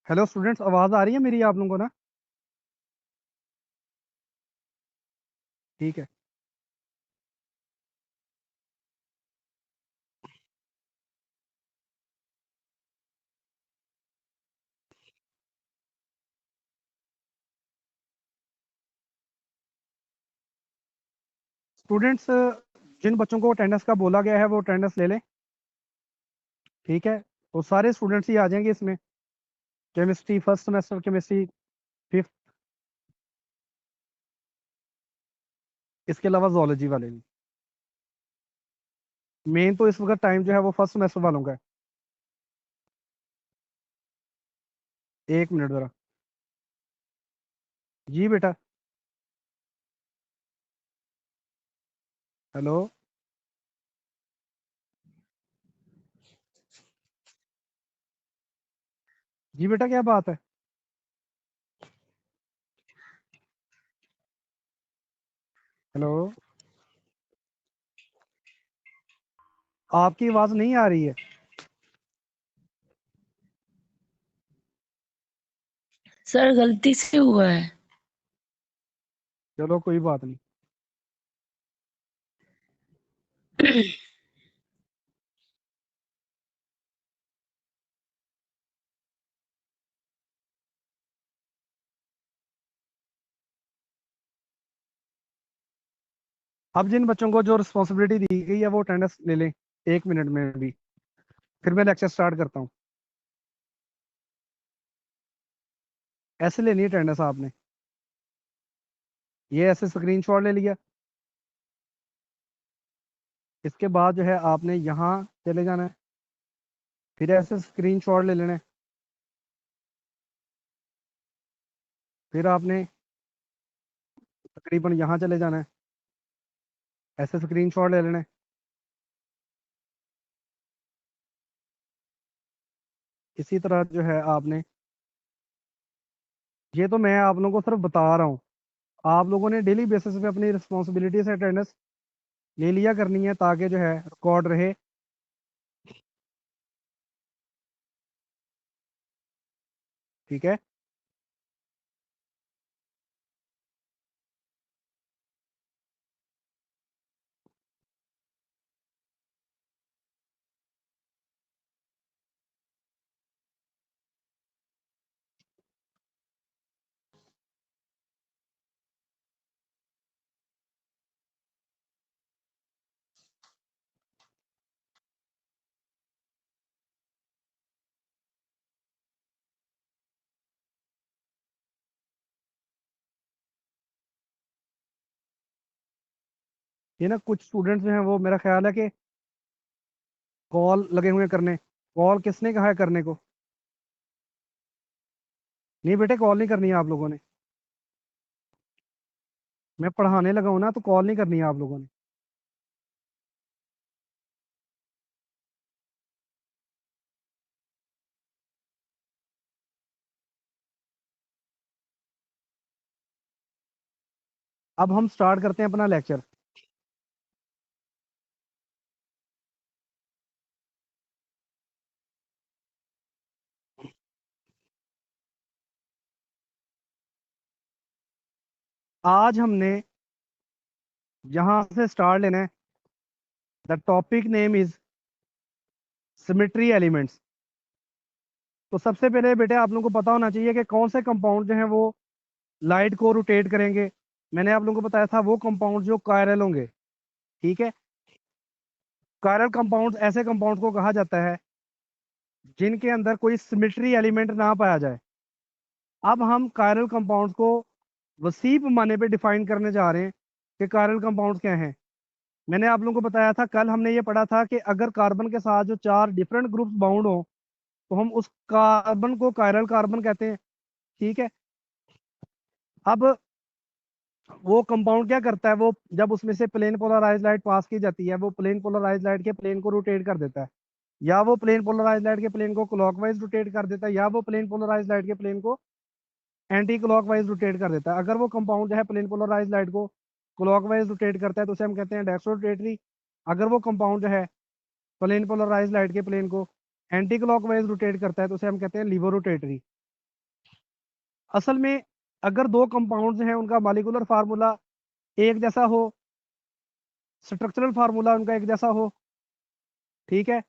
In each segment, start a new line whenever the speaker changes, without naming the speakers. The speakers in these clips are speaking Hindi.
हेलो स्टूडेंट्स, आवाज़ आ रही है मेरी आप लोगों को ना? ठीक है। स्टूडेंट्स, जिन बच्चों को अटेंडेंस का बोला गया है वो अटेंडेंस ले लें। ठीक है, तो सारे स्टूडेंट्स ही आ जाएंगे इसमें। Chemistry first semester, chemistry fifth, इसके अलावा जोलॉजी वाले भी। मेन तो इस वक्त टाइम जो है वो फर्स्ट सेमेस्टर वालों का है। एक मिनट ज़रा। जी बेटा। हेलो। जी बेटा, क्या बात है? हेलो। आपकी आवाज़ नहीं आ रही है।
सर गलती से हुआ है।
चलो कोई बात नहीं। अब जिन बच्चों को जो रिस्पॉन्सिबिलिटी दी गई है वो अटेंडेंस ले लें 1 मिनट में भी, फिर मैं लेक्चर स्टार्ट करता हूँ। ऐसे लेनी है अटेंडेंस आपने। ये ऐसे स्क्रीनशॉट ले लिया। इसके बाद जो है आपने यहाँ चले जाना है, फिर ऐसे स्क्रीनशॉट ले लेना है। फिर आपने तकरीबन यहाँ चले जाना है, ऐसे स्क्रीनशॉट ले लेना है। इसी तरह जो है आपने, ये तो मैं आप लोगों को सिर्फ बता रहा हूँ, आप लोगों ने डेली बेसिस पे अपनी रिस्पॉन्सिबिलिटी से अटेंडेंस ले लिया करनी है ताकि जो है रिकॉर्ड रहे। ठीक है। ये ना कुछ स्टूडेंट्स जो हैं वो, मेरा ख्याल है कि कॉल लगे हुए हैं करने। कॉल किसने कहा है करने को? नहीं बेटे, कॉल नहीं करनी है आप लोगों ने। मैं पढ़ाने लगा हूँ ना, तो कॉल नहीं करनी है आप लोगों ने। अब हम स्टार्ट करते हैं अपना लेक्चर। आज हमने यहाँ से स्टार्ट लेना है। The topic name is symmetry elements. तो सबसे पहले बेटे आप लोगों को पता होना चाहिए कि कौन से कंपाउंड जो हैं वो लाइट को रोटेट करेंगे। मैंने आप लोगों को बताया था वो कंपाउंड जो कायरल होंगे। ठीक है। कायरल कंपाउंड ऐसे कंपाउंड को कहा जाता है जिनके अंदर कोई सिमेट्री एलिमेंट ना पाया जाए। अब हम कायरल कंपाउंड्स को वसी पैमाने पे डिफाइन करने जा रहे हैं कि कायरल कंपाउंड्स क्या हैं। मैंने आप लोगों को बताया था, कल हमने ये पढ़ा था कि अगर कार्बन के साथ जो 4 डिफरेंट ग्रुप्स बाउंड हो तो हम उस कार्बन को कायरल कार्बन कहते हैं। ठीक है। अब वो कंपाउंड क्या करता है, वो जब उसमें से प्लेन पोलराइज लाइट पास की जाती है वो प्लेन पोलराइज लाइट के प्लेन को रोटेट कर देता है, या वो प्लेन पोलराइज लाइट के प्लेन को क्लॉकवाइज रोटेट कर देता है, या वो प्लेन पोलराइज लाइट के प्लेन को एंटी क्लॉकवाइज रोटेट कर देता है। अगर वो कंपाउंड जो है प्लेन पोलराइज लाइट को क्लॉकवाइज रोटेट करता है तो उसे हम कहते हैं डेक्स्ट्रो रोटेटरी। अगर वो कंपाउंड जो है प्लेन पोलराइज लाइट के प्लेन को एंटी क्लॉकवाइज रोटेट करता है तो उसे हम कहते हैं लीवो रोटेटरी। असल में अगर दो कंपाउंड्स हैं उनका मॉलिक्यूलर फार्मूला एक जैसा हो, स्ट्रक्चरल फार्मूला उनका एक जैसा हो, ठीक है,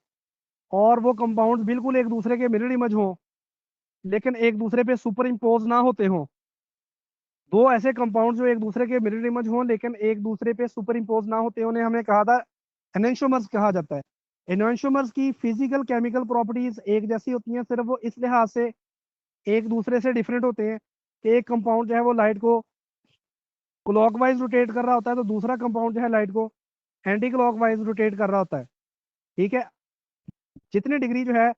और वो कंपाउंड्स बिल्कुल एक दूसरे के मिरर इमेज हो, लेकिन एक दूसरे पे सुपर इम्पोज ना होते हों, दो ऐसे कंपाउंड जो एक दूसरे के मिरर इमेज हों लेकिन एक दूसरे पे सुपर इम्पोज ना होते उन्हें हमने कहा था एनेंशियोमर्स कहा जाता है। एनेंशियोमर्स की फिजिकल केमिकल प्रॉपर्टीज एक जैसी होती हैं, सिर्फ वो इस लिहाज से एक दूसरे से डिफरेंट होते हैं कि एक कंपाउंड जो है वो लाइट को क्लॉकवाइज रोटेट कर रहा होता है, तो दूसरा कंपाउंड जो है लाइट को एंटी क्लॉकवाइज रोटेट कर रहा होता है। ठीक है, जितने डिग्री जो है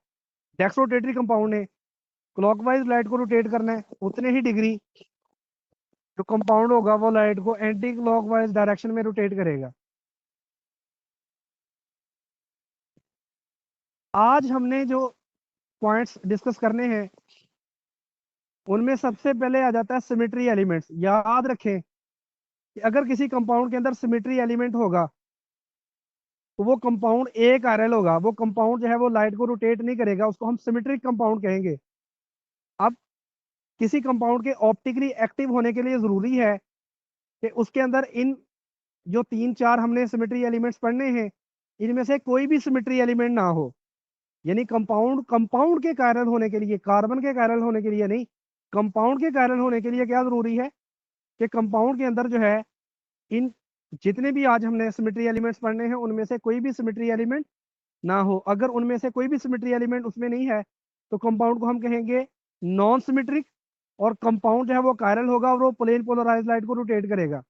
डेक्स रोटेटरी कंपाउंड ने क्लॉकवाइज लाइट को रोटेट करना है, उतने ही डिग्री जो कंपाउंड होगा वो लाइट को एंटी क्लॉकवाइज डायरेक्शन में रोटेट करेगा। आज हमने जो पॉइंट्स डिस्कस करने हैं उनमें सबसे पहले आ जाता है सिमेट्री एलिमेंट्स। याद रखें कि अगर किसी कंपाउंड के अंदर सिमेट्री एलिमेंट होगा तो वो कंपाउंड एक आरएल होगा, वो कंपाउंड जो है वो लाइट को रोटेट नहीं करेगा, उसको हम सिमेट्रिक कंपाउंड कहेंगे। अब किसी कंपाउंड के ऑप्टिकली एक्टिव होने के लिए जरूरी है कि उसके अंदर इन जो तीन चार हमने सिमेट्री एलिमेंट्स पढ़ने हैं इनमें से कोई भी सिमेट्री एलिमेंट ना हो। यानी कंपाउंड कंपाउंड के कायरल होने के लिए, कार्बन के कायरल होने के लिए नहीं, कंपाउंड के कायरल होने के लिए क्या जरूरी है कि कंपाउंड के अंदर जो है इन जितने भी आज हमने सिमेट्री एलिमेंट्स पढ़ने हैं उनमें से कोई भी सिमेट्री एलिमेंट ना हो। अगर उनमें से कोई भी सिमेट्री एलिमेंट उसमें नहीं है तो कंपाउंड को हम कहेंगे नॉन सिमेट्रिक, और कंपाउंड जो है वो कायरल होगा और वो प्लेन पोलराइज लाइट को रोटेट करेगा।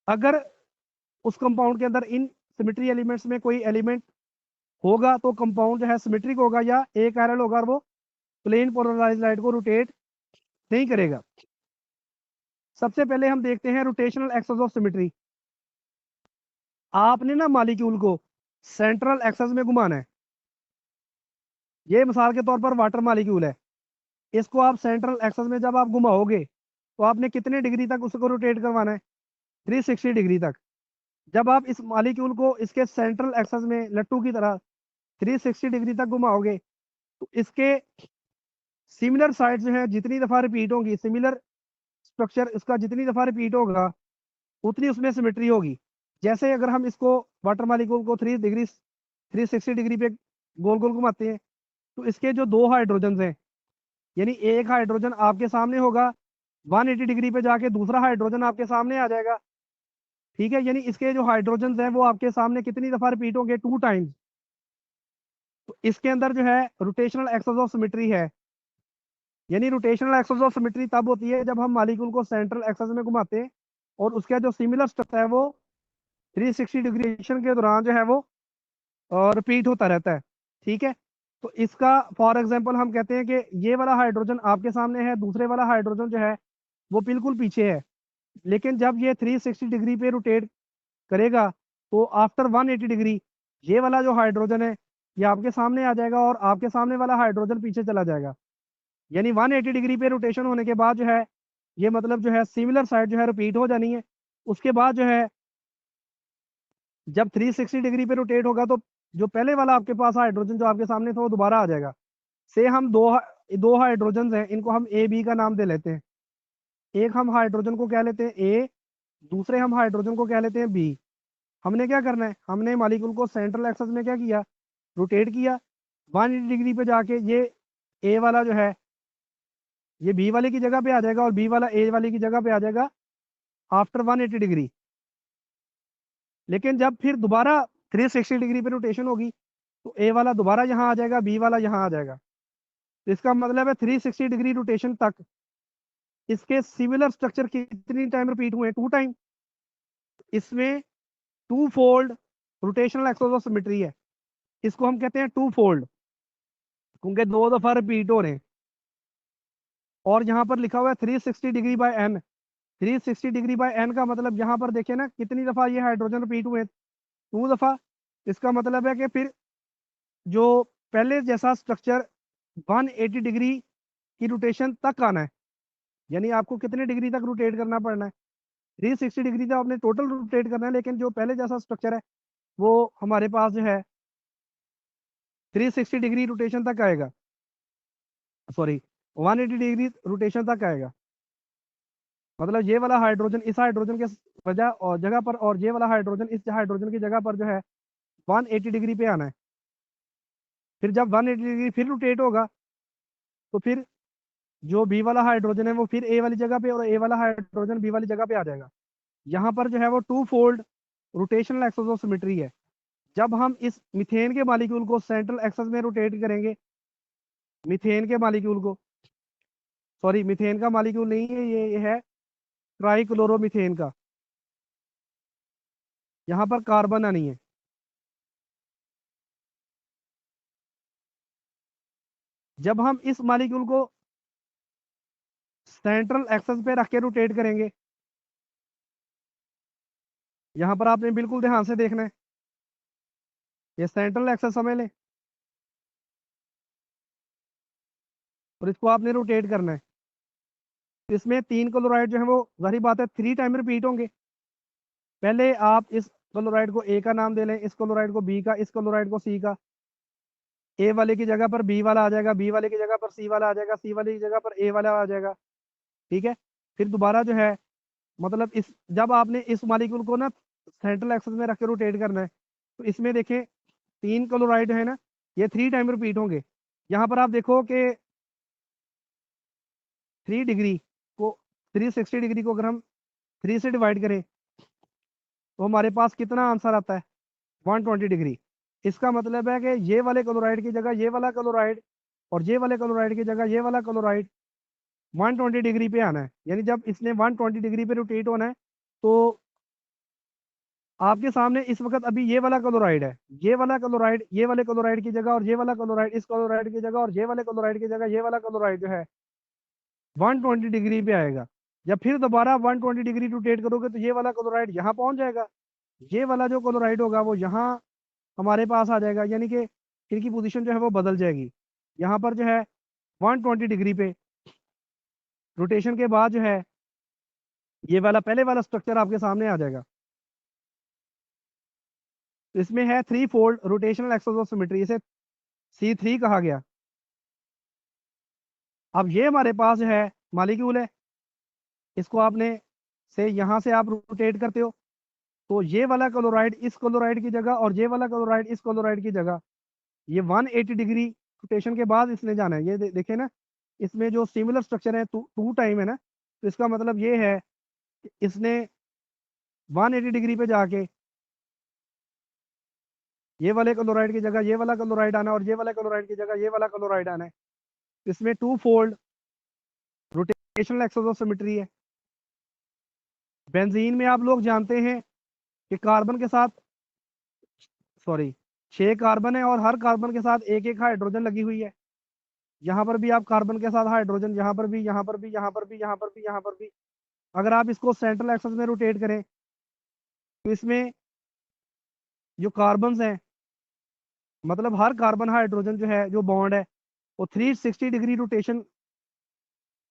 अगर उस कंपाउंड के अंदर इन सिमेट्री एलिमेंट्स में कोई एलिमेंट होगा तो कंपाउंड जो है सिमेट्रिक होगा या एक कायरल होगा और वो प्लेन पोलराइज लाइट को रोटेट नहीं करेगा। सबसे पहले हम देखते हैं रोटेशनल एक्सेस ऑफ सिमेट्री। आपने ना मॉलिक्यूल को सेंट्रल एक्सेस में घुमाना है। ये मिसाल के तौर पर वाटर मॉलिक्यूल है, इसको आप सेंट्रल एक्सेस में जब आप घुमाओगे तो आपने कितने डिग्री तक उसको रोटेट करवाना है? 360 डिग्री तक। जब आप इस मॉलिक्यूल को इसके सेंट्रल एक्सेस में लट्टू की तरह 360 डिग्री तक घुमाओगे तो इसके सिमिलर साइड जो है जितनी दफा रिपीट होंगी, सिमिलर स्ट्रक्चर इसका जितनी दफा रिपीट होगा उतनी उसमें सिमेट्री होगी। जैसे अगर हम इसको वाटर मॉलिक्यूल को 360 डिग्री पे गोल गोल घुमाते हैं तो इसके जो दो हाइड्रोजन हैं, यानी एक हाइड्रोजन आपके सामने होगा 180 डिग्री पे जाके दूसरा हाइड्रोजन आपके सामने आ जाएगा। ठीक है, यानी इसके जो हाइड्रोजन हैं वो आपके सामने कितनी दफा रिपीट होंगे? 2 टाइम्स। तो इसके अंदर जो है रोटेशनल एक्सेस ऑफ सिमेट्री है। यानी रोटेशनल एक्सेस ऑफ सिमेट्री तब होती है जब हम मॉलिक्यूल को सेंट्रल एक्सेस में घुमाते हैं और उसका जो सिमिलर स्ट्रक्चर है वो 360 डिग्री के दौरान जो है वो रिपीट होता रहता है। ठीक है, तो इसका फॉर एग्जांपल हम कहते हैं कि ये वाला हाइड्रोजन आपके सामने है, दूसरे वाला हाइड्रोजन जो है वो बिल्कुल पीछे है, लेकिन जब ये 360 डिग्री पे रोटेट करेगा तो आफ्टर 180 डिग्री ये वाला जो हाइड्रोजन है ये आपके सामने आ जाएगा और आपके सामने वाला हाइड्रोजन पीछे चला जाएगा। यानी 180 डिग्री पे रोटेशन होने के बाद जो है ये मतलब जो है सिमिलर साइड जो है रिपीट हो जानी है। उसके बाद जो है जब 360 डिग्री पे रोटेट होगा तो जो पहले वाला आपके पास हाइड्रोजन जो आपके सामने था वो दोबारा आ जाएगा। से हम दो हाइड्रोजन हैं, इनको हम ए बी का नाम दे लेते हैं। एक हम हाइड्रोजन को क्या लेते हैं ए, दूसरे हम हाइड्रोजन को क्या लेते हैं बी। हमने क्या करना है, हमने मॉलिक्यूल को सेंट्रल एक्सेस में क्या किया? रोटेट किया। 180 डिग्री पे जाके ये ए वाला जो है ये बी वाले की जगह पे आ जाएगा और बी वाला ए वाले की जगह पे आ जाएगा आफ्टर 180 डिग्री। लेकिन जब फिर दोबारा 360 डिग्री पे रोटेशन होगी तो ए वाला दोबारा यहाँ आ जाएगा, बी वाला यहाँ आ जाएगा। तो इसका मतलब है 360 डिग्री रोटेशन तक इसके सिमिलर स्ट्रक्चर कितनी टाइम रिपीट हुए? 2 टाइम। इसमें 2 fold rotational axis of symmetry है। इसको हम कहते हैं 2 फोल्ड क्योंकि 2 दफा रिपीट हो रहे हैं। और यहाँ पर लिखा हुआ है 360 degree by N. 360 degree by N का मतलब यहाँ पर देखिए ना कितनी दफा ये हाइड्रोजन रिपीट हुए? 2 दफा। इसका मतलब है कि फिर जो पहले जैसा स्ट्रक्चर 180 डिग्री की रोटेशन तक आना है। यानी आपको कितने डिग्री तक रोटेट करना पड़ना है? 360 डिग्री तक आपने टोटल रोटेट करना है, लेकिन जो पहले जैसा स्ट्रक्चर है वो हमारे पास जो है 360 डिग्री रोटेशन तक आएगा। सॉरी, 180 डिग्री रोटेशन तक आएगा। मतलब ये वाला हाइड्रोजन इस हाइड्रोजन के वजह और जगह पर, और ये वाला हाइड्रोजन इस हाइड्रोजन की जगह पर जो है 180 डिग्री पे आना है। फिर जब 180 डिग्री फिर रोटेट होगा तो फिर जो बी वाला हाइड्रोजन है वो फिर ए वाली जगह पे, और ए वाला हाइड्रोजन बी वाली जगह पे आ जाएगा। यहाँ पर जो है वो two fold rotational axis of symmetry है। जब हम इस मीथेन के मॉलिक्यूल को सेंट्रल एक्सेस में रोटेट करेंगे, मीथेन के मॉलिक्यूल को, सॉरी मीथेन का मॉलिक्यूल नहीं है, ये है ट्राइक्लोरोमीथेन का, यहाँ पर कार्बन नहीं है। जब हम इस मॉलिक्यूल को सेंट्रल एक्सेस पे रख के रोटेट करेंगे, यहाँ पर आपने बिल्कुल ध्यान से देखना है, ये सेंट्रल एक्सेस समझ लें, और इसको आपने रोटेट करना है। इसमें 3 क्लोराइड जो है वो जाहिर बात है 3 टाइम रिपीट होंगे। पहले आप इस क्लोराइड को ए का नाम दे लें, इस क्लोराइड को बी का, इस क्लोराइड को सी का। ए वाले की जगह पर बी वाला आ जाएगा, बी वाले की जगह पर सी वाला आ जाएगा, सी वाले की जगह पर ए वाला आ जाएगा। ठीक है। फिर दोबारा जो है मतलब इस जब आपने इस मॉलिक्यूल को ना सेंट्रल एक्सेस में रख के रोटेट करना है, तो इसमें देखें 3 क्लोराइड है ना, ये 3 टाइम रिपीट होंगे। यहाँ पर आप देखो कि 3 डिग्री को 360 डिग्री को अगर हम 3 से डिवाइड करें तो हमारे पास कितना आंसर आता है? 120 डिग्री। इसका मतलब है कि ये वाले क्लोराइड की जगह ये वाला क्लोराइड, और ये वाले क्लोराइड की जगह ये वाला क्लोराइड 120 डिग्री पे आना है। यानी जब इसने 120 डिग्री पे रोटेट होना है तो आपके सामने इस वक्त अभी ये वाला क्लोराइड है, ये वाला क्लोराइड ये वाले क्लोराइड की जगह, और ये वाला क्लोराइड इस क्लोराइड की जगह, और ये वाले क्लोराइड की जगह ये वाला क्लोराइड जो है 120 डिग्री पे आएगा। जब फिर दोबारा 120 डिग्री रोटेट करोगे तो ये वाला क्लोराइड यहाँ पहुंच जाएगा, ये वाला जो क्लोराइड होगा वो यहाँ हमारे पास आ जाएगा, यानी कि इनकी पोजीशन जो है वो बदल जाएगी। यहाँ पर जो है 120 डिग्री पे रोटेशन के बाद जो है ये वाला पहले वाला स्ट्रक्चर आपके सामने आ जाएगा। तो इसमें है 3 fold rotational axis of symmetry, इसे C3 कहा गया। अब ये हमारे पास जो है मॉलिक्यूल है, इसको आपने से यहाँ से आप रोटेट करते हो तो ये वाला क्लोराइड इस क्लोराइड की जगह, और ये वाला क्लोराइड इस क्लोराइड की जगह, ये 180 डिग्री रोटेशन के बाद इसने जाना है। ये देखें ना, इसमें जो सिमिलर स्ट्रक्चर है टू टाइम है ना, तो इसका मतलब ये है कि इसने 180 डिग्री पे जाके ये वाले क्लोराइड की जगह ये वाला क्लोराइड आना, और ये वाला क्लोराइड की जगह ये वाला क्लोराइड आना है। इसमें two fold rotational axis of symmetry है। बेंजीन में आप लोग जानते हैं कि कार्बन के साथ, सॉरी 6 कार्बन है, और हर कार्बन के साथ एक एक हाइड्रोजन लगी हुई है। यहाँ पर भी आप कार्बन के साथ हाइड्रोजन, यहाँ पर भी, यहाँ पर भी, यहाँ पर भी, यहाँ पर भी, यहाँ पर भी। अगर आप इसको सेंट्रल एक्सेस में रोटेट करें तो इसमें जो कार्बन हैं, मतलब हर कार्बन हाइड्रोजन जो है जो बॉन्ड है वो 360 डिग्री रोटेशन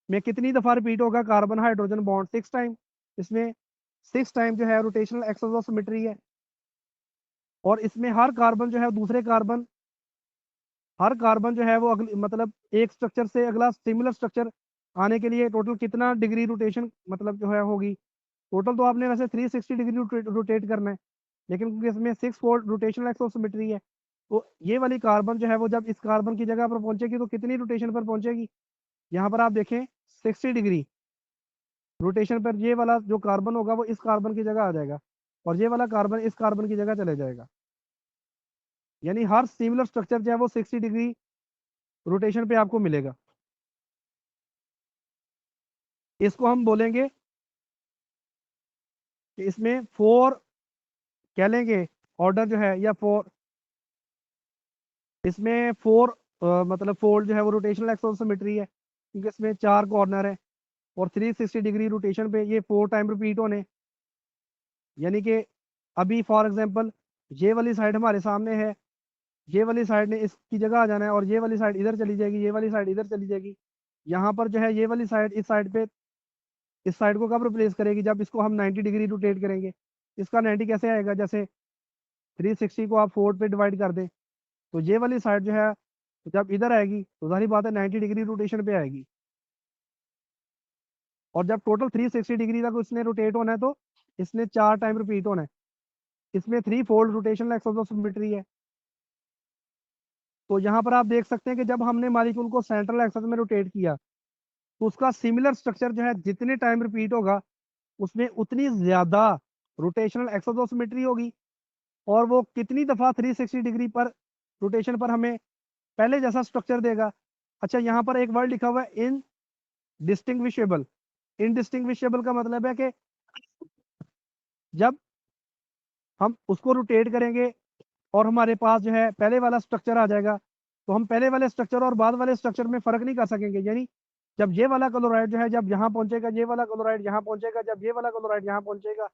में कितनी दफा रिपीट होगा? Carbon hydrogen bond 6 time. इसमें 6 टाइम जो है रोटेशनल एक्सेस ऑफ सिमेट्री है। और इसमें हर कार्बन जो है दूसरे कार्बन, हर कार्बन जो है वो मतलब एक स्ट्रक्चर से अगला सिमिलर स्ट्रक्चर आने के लिए टोटल कितना डिग्री रोटेशन मतलब जो है होगी? टोटल तो आपने वैसे 360 डिग्री रोटेट करना है, लेकिन क्योंकि इसमें 6 fold rotational axis of symmetry है, तो ये वाली कार्बन जो है वो जब इस कार्बन की जगह पर पहुंचेगी तो कितनी रोटेशन पर पहुंचेगी? यहाँ पर आप देखें 60 डिग्री रोटेशन पर ये वाला जो कार्बन होगा वो इस कार्बन की जगह आ जाएगा, और ये वाला कार्बन इस कार्बन की जगह चले जाएगा। यानी हर सिमिलर स्ट्रक्चर जो है वो 60 डिग्री रोटेशन पे आपको मिलेगा। इसको हम बोलेंगे कि इसमें 4 कह लेंगे ऑर्डर जो है, या 4 इसमें 4 मतलब फोल्ड जो है वो रोटेशनल एक्सेस ऑफ सिमेट्री है, क्योंकि इसमें 4 कॉर्नर है और 360 डिग्री रोटेशन पे ये 4 टाइम रिपीट होने। यानी कि अभी फॉर एग्जांपल ये वाली साइड हमारे सामने है, ये वाली साइड ने इसकी जगह आ जाना है, और ये वाली साइड इधर चली जाएगी, ये वाली साइड इधर चली जाएगी। यहाँ पर जो है ये वाली साइड इस साइड पे, इस साइड को कब रिप्लेस करेगी? जब इसको हम 90 डिग्री रोटेट करेंगे। इसका 90 कैसे आएगा? जैसे 360 को आप 4 पे डिवाइड कर दें तो ये वाली साइड जो है जब इधर आएगी तो जाहिर बात है 90 डिग्री रोटेशन पे आएगी। और जब टोटल 360 डिग्री तक इसने रोटेट होना है तो इसने 4 टाइम रिपीट होना है। इसमें 3 fold rotational axis of symmetry है। तो यहाँ पर आप देख सकते हैं कि जब हमने मॉलिक्यूल को सेंट्रल एक्सेस में रोटेट किया तो उसका सिमिलर स्ट्रक्चर जो है जितने टाइम रिपीट होगा उसमें उतनी ज्यादा रोटेशनल एक्सेस ऑफ सिमेट्री होगी, और वो कितनी दफा 360 डिग्री पर रोटेशन पर हमें पहले जैसा स्ट्रक्चर देगा। अच्छा, यहाँ पर एक वर्ड लिखा हुआ है इन डिस्टिंग्विशेबल। इनडिस्टिंग्विशेबल का मतलब है कि जब हम उसको रोटेट करेंगे और हमारे पास जो है पहले वाला स्ट्रक्चर आ जाएगा तो हम पहले वाले स्ट्रक्चर और बाद वाले स्ट्रक्चर में फर्क नहीं कर सकेंगे। यानी जब ये वाला क्लोराइड जो है जब यहाँ पहुंचेगा, ये वाला क्लोराइड यहाँ पहुंचेगा, जब ये वाला क्लोराइड यहाँ पहुंचेगा,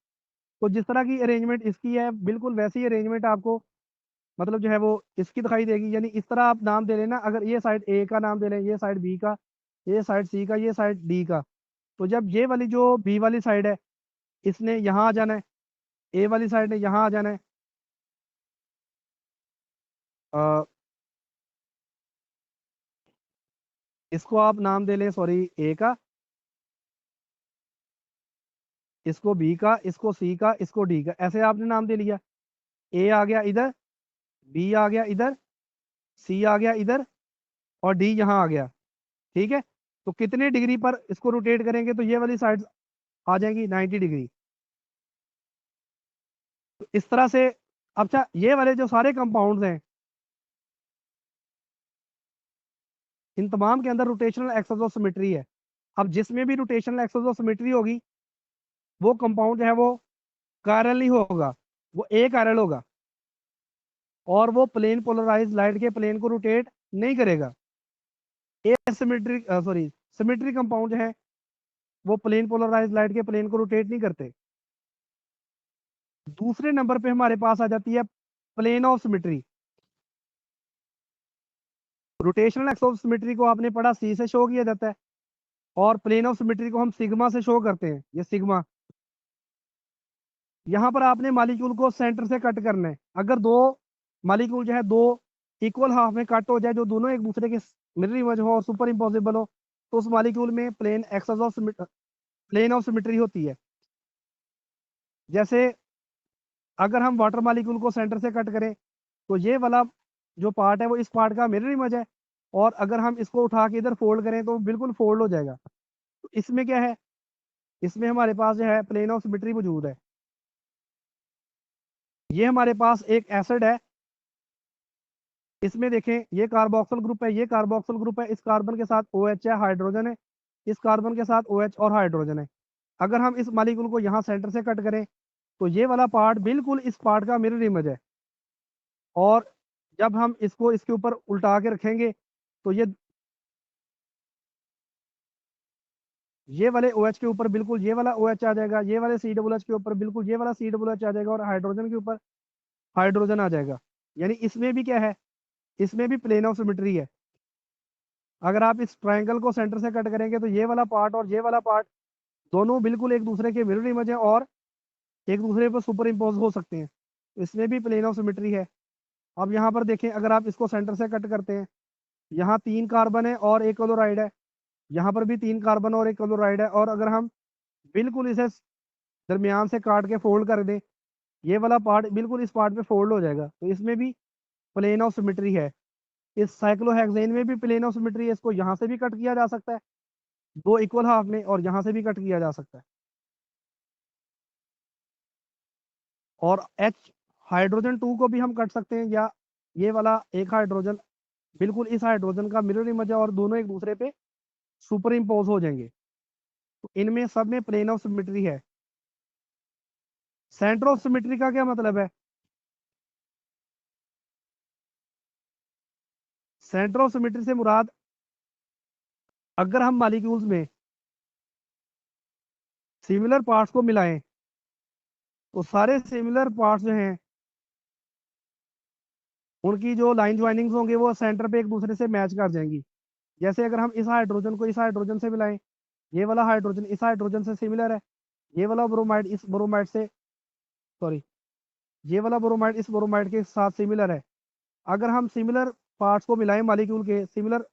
तो जिस तरह की अरेंजमेंट इसकी है बिल्कुल वैसी अरेंजमेंट आपको मतलब जो है वो इसकी दिखाई देगी। यानी इस तरह आप नाम दे लेना, अगर ये साइड ए का नाम दे लें, ये साइड बी का, ये साइड सी का, ये साइड डी का, तो जब ये वाली जो बी वाली साइड है इसने यहाँ आ जाना है, ए वाली साइड ने यहाँ आ जाना है। इसको आप नाम दे लें सॉरी ए का, इसको बी का, इसको सी का, इसको डी का, ऐसे आपने नाम दे लिया। ए आ गया इधर, बी आ गया इधर, सी आ गया इधर, और डी यहाँ आ गया। ठीक है, तो कितने डिग्री पर इसको रोटेट करेंगे तो ये वाली साइड आ जाएंगी 90 डिग्री। तो इस तरह से अच्छा ये वाले जो सारे कंपाउंड्स हैं इन तमाम के अंदर रोटेशनल एक्सेस ऑफ सिमेट्री है। अब जिसमें भी रोटेशनल एक्सेस ऑफ सिमेट्री होगी वो कंपाउंड जो है वो कायरल नहीं होगा, वो ए कायरल होगा, और वो प्लेन पोलराइज लाइट के प्लेन को रोटेट नहीं करेगा। एसिमेट्रिक सॉरी सिमेट्रिक कंपाउंड है वो प्लेन पोलराइज लाइट के प्लेन को रोटेट नहीं करते। दूसरे नंबर पे हमारे पास आ जाती है plane of symmetry. Rotational axis of symmetry को आपने पढ़ा सी से शो किया जाता है, और प्लेन ऑफ सिमेट्री को हम सिग्मा से शो करते हैं, ये सिग्मा। यहाँ पर आपने मॉलिक्यूल को सेंटर से कट करना है। अगर दो मॉलिक्यूल जो है दो इक्वल हाफ में कट हो जाए जो दोनों एक दूसरे के मिरर इमेज हो और सुपर इम्पॉसिबल हो तो उस मॉलिक्यूल में प्लेन ऑफ सिमेट्री होती है। जैसे अगर हम वाटर मॉलिक्यूल को सेंटर से कट करें तो ये वाला जो पार्ट है वो इस पार्ट का मिरर इमेज है, और अगर हम इसको उठा के इधर फोल्ड करें तो बिल्कुल फोल्ड हो जाएगा। तो इसमें क्या है, इसमें हमारे पास जो है प्लेन ऑफ सिमेट्री मौजूद है। ये हमारे पास एक एसिड है, इसमें देखें ये कार्बोक्सिल ग्रुप है, ये कार्बोक्सिल ग्रुप है, इस कार्बन के साथ OH है, हाइड्रोजन है, इस कार्बन के साथ OH और हाइड्रोजन है। अगर हम इस मॉलिक्यूल को यहाँ सेंटर से कट करें तो ये वाला पार्ट बिल्कुल इस पार्ट का मिरर इमेज है, और जब हम इसको इसके ऊपर उल्टा के रखेंगे तो ये वाले OH के ऊपर बिल्कुल ये वाला OH आ जाएगा, ये वाले COOH के ऊपर बिल्कुल ये वाला COOH आ जाएगा, और हाइड्रोजन के ऊपर हाइड्रोजन आ जाएगा। यानी इसमें भी क्या है, इसमें भी प्लेन ऑफ सिमेट्री है। अगर आप इस ट्रायंगल को सेंटर से कट करेंगे तो ये वाला पार्ट और ये वाला पार्ट दोनों बिल्कुल एक दूसरे के मिरर इमेज है और एक दूसरे पर सुपर इम्पोज हो सकते हैं। इसमें भी प्लेन ऑफ सिमेट्री है। अब यहाँ पर देखें, अगर आप इसको सेंटर से कट करते हैं, यहाँ 3 कार्बन है और एक क्लोराइड है, यहाँ पर भी 3 कार्बन और एक क्लोराइड है, और अगर हम बिल्कुल इसे दरमियान से काट के फोल्ड कर दें ये वाला पार्ट बिल्कुल इस पार्ट पे फोल्ड हो जाएगा। तो इसमें भी प्लेन ऑफ सिमेट्री है। इस साइक्लोहेक्सेन में भी प्लेन ऑफ सिमेट्री है, इसको यहाँ से भी कट किया जा सकता है दो इक्वल हाफ में, और यहाँ से भी कट किया जा सकता है। और H हाइड्रोजन 2 को भी हम कट सकते हैं, या ये वाला एक हाइड्रोजन बिल्कुल इस हाइड्रोजन का मिरर इमेज है और दोनों एक दूसरे पे सुपर इम्पोज हो जाएंगे। तो इनमें सब में प्लेन ऑफ सिमेट्री है। सेंटर ऑफ सिमेट्री का क्या मतलब है, सेंटर ऑफ सिमेट्री से मुराद अगर हम मॉलिक्यूल्स में सिमिलर पार्ट्स को मिलाएं तो सारे सिमिलर पार्ट्स जो हैं उनकी जो लाइन ज्वाइनिंग्स होंगे वो सेंटर पे एक दूसरे से मैच कर जाएंगी। जैसे अगर हम इस हाइड्रोजन को इस हाइड्रोजन से मिलाएं, ये वाला हाइड्रोजन इस हाइड्रोजन से सिमिलर है, ये वाला ब्रोमाइड इस ब्रोमाइड से सॉरी ये वाला ब्रोमाइड इस ब्रोमाइड के साथ सिमिलर है। अगर हम सिमिलर पार्ट्स को मिलाएं मॉलिक्यूल के सिमिलर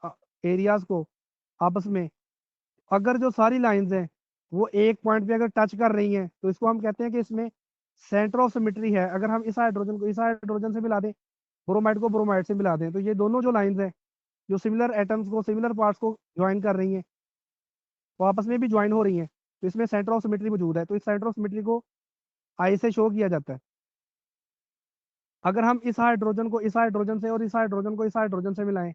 एरियाज को आपस में, अगर जो सारी लाइंस हैं वो एक पॉइंट पे अगर टच कर रही हैं तो इसको हम कहते हैं कि इसमें सेंटर ऑफ सिमेट्री है। अगर हम इस हाइड्रोजन को इस हाइड्रोजन से मिला दें, ब्रोमाइड को ब्रोमाइड से मिला दें, तो ये दोनों जो लाइंस हैं जो सिमिलर एटम्स को, सिमिलर पार्ट्स को ज्वाइन कर रही हैं, वो आपस में भी ज्वाइन हो रही हैं, तो इसमें सेंटर ऑफ सिमेट्री मौजूद है। तो इस सेंटर ऑफ सिमेट्री को आई से शो किया जाता है। अगर हम इस हाइड्रोजन को इस हाइड्रोजन से और इस हाइड्रोजन को इस हाइड्रोजन से मिलाएं,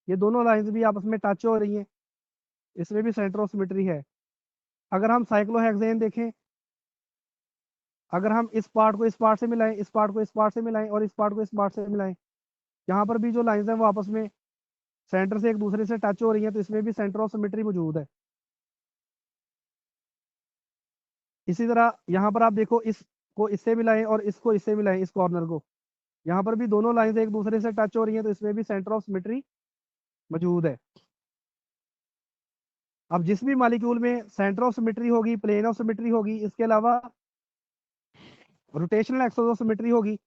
ये दोनों लाइंस भी आपस में टच हो रही हैं, इसमें भी सेंटर ऑफ सिमेट्री है। अगर हम साइक्लोहेक्सेन देखें, अगर हम इस पार्ट को इस पार्ट से मिलाएं, इस पार्ट को इस पार्ट से मिलाएं और इस पार्ट को इस पार्ट से मिलाएं, यहाँ पर भी जो लाइंस हैं वो आपस में सेंटर से एक दूसरे से टच हो रही हैं, तो इसमें भी सेंटर ऑफ सिमेट्री मौजूद है। इसी तरह यहाँ पर आप देखो, इसको इससे मिलाएं और इसको इससे मिलाएं, इस कॉर्नर को, यहाँ पर भी दोनों लाइंस एक दूसरे से टच हो रही हैं, तो इसमें भी सेंटर ऑफ सिमेट्री मौजूद है। अब जिस भी मॉलिक्यूल में सेंटर ऑफ सिमेट्री होगी, प्लेन ऑफ सिमेट्री होगी, इसके अलावा रोटेशनल एक्सिस ऑफ सिमेट्री होगी,